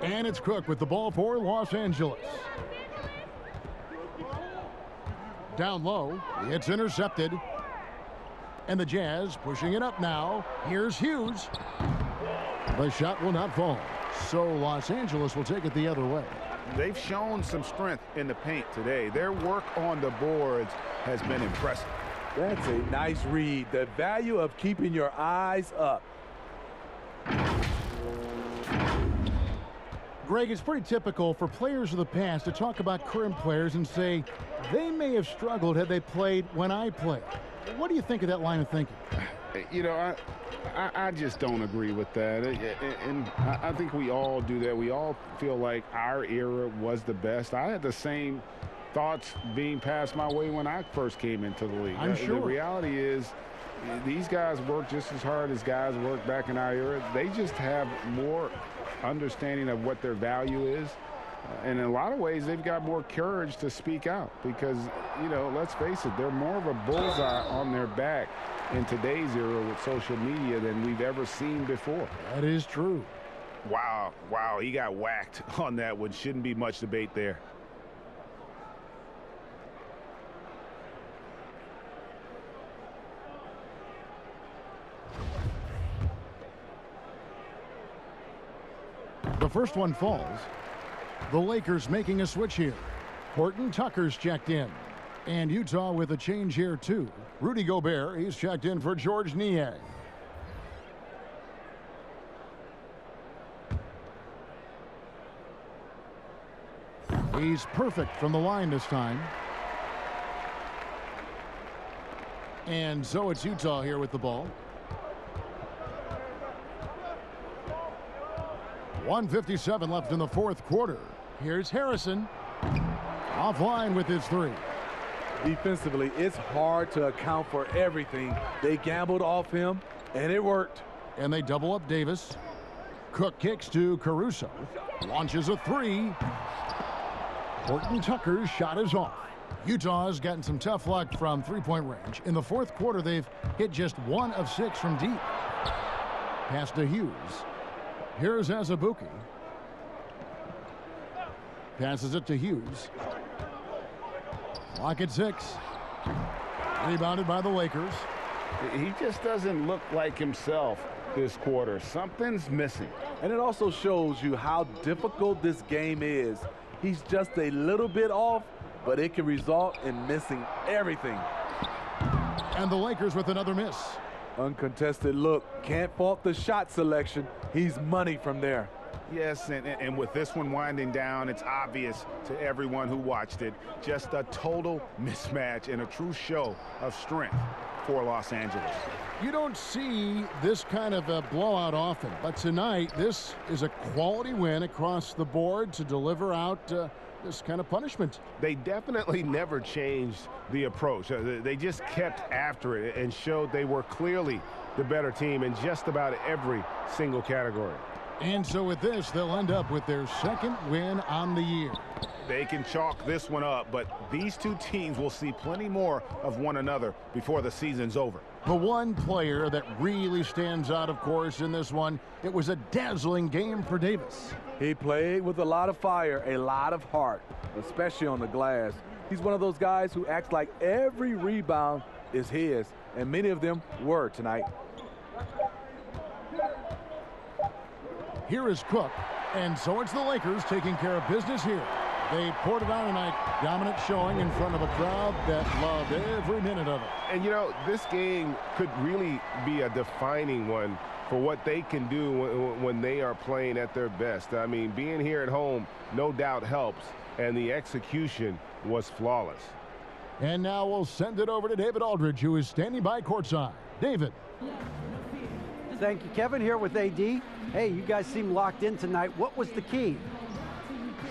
And it's Cook with the ball for Los Angeles. Down low. It's intercepted. And the Jazz pushing it up now. Here's Hughes. The shot will not fall. So Los Angeles will take it the other way. They've shown some strength in the paint today. Their work on the boards has been impressive. That's a nice read. The value of keeping your eyes up. Greg, it's pretty typical for players of the past to talk about current players and say they may have struggled had they played when I played. What do you think of that line of thinking? You know, I just don't agree with that. And I think we all do that. We all feel like our era was the best. I had the same thoughts being passed my way when I first came into the league. I'm sure. The reality is these guys work just as hard as guys worked back in our era. They just have more understanding of what their value is. And in a lot of ways, they've got more courage to speak out because, you know, let's face it, they're more of a bullseye on their back in today's era with social media than we've ever seen before. That is true. Wow, he got whacked on that one. Shouldn't be much debate there. The first one falls. The Lakers making a switch here. Horton Tucker's checked in. And Utah with a change here, too. Rudy Gobert, he's checked in for George Niang. He's perfect from the line this time. And so it's Utah here with the ball. 1:57 left in the fourth quarter. Here's Harrison. Offline with his three. Defensively, it's hard to account for everything. They gambled off him, and it worked. And they double up Davis. Cook kicks to Caruso. Launches a three. Horton Tucker's shot is off. Utah's gotten some tough luck from three-point range. In the fourth quarter, they've hit just 1 of 6 from deep. Pass to Hughes. Here's Azubuike. Passes it to Hughes. Clock at 6. Rebounded by the Lakers. He just doesn't look like himself this quarter. Something's missing. And it also shows you how difficult this game is. He's just a little bit off, but it can result in missing everything. And the Lakers with another miss. Uncontested look. Can't fault the shot selection. He's money from there. Yes, and with this one winding down, it's obvious to everyone who watched it. Just a total mismatch and a true show of strength for Los Angeles. You don't see this kind of a blowout often, but tonight this is a quality win across the board to deliver out this kind of punishment. They definitely never changed the approach. They just kept after it and showed they were clearly the better team in just about every single category. And so with this, they'll end up with their second win on the year. They can chalk this one up, but these two teams will see plenty more of one another before the season's over. The one player that really stands out, of course, in this one, it was a dazzling game for Davis. He played with a lot of fire, a lot of heart, especially on the glass. He's one of those guys who acts like every rebound is his, and many of them were tonight. Here is Cook, and so it's the Lakers taking care of business here. They poured it on tonight, dominant showing in front of a crowd that loved every minute of it. And, you know, this game could really be a defining one for what they can do when they are playing at their best. I mean, being here at home no doubt helps, and the execution was flawless. And now we'll send it over to David Aldridge, who is standing by courtside. David. Thank you, Kevin. Here with AD. Hey, you guys seem locked in tonight. What was the key?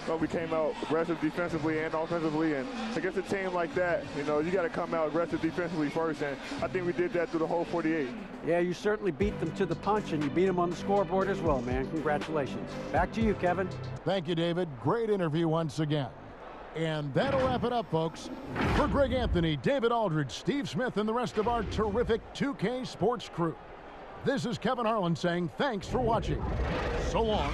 Well, we came out aggressive defensively and offensively, and against a team like that, you know, you got to come out aggressive defensively first, and I think we did that through the whole 48. Yeah, you certainly beat them to the punch, and you beat them on the scoreboard as well, man. Congratulations. Back to you, Kevin. Thank you, David. Great interview once again. And that'll wrap it up, folks. For Greg Anthony, David Aldridge, Steve Smith, and the rest of our terrific 2K Sports crew, this is Kevin Harlan saying thanks for watching. So long.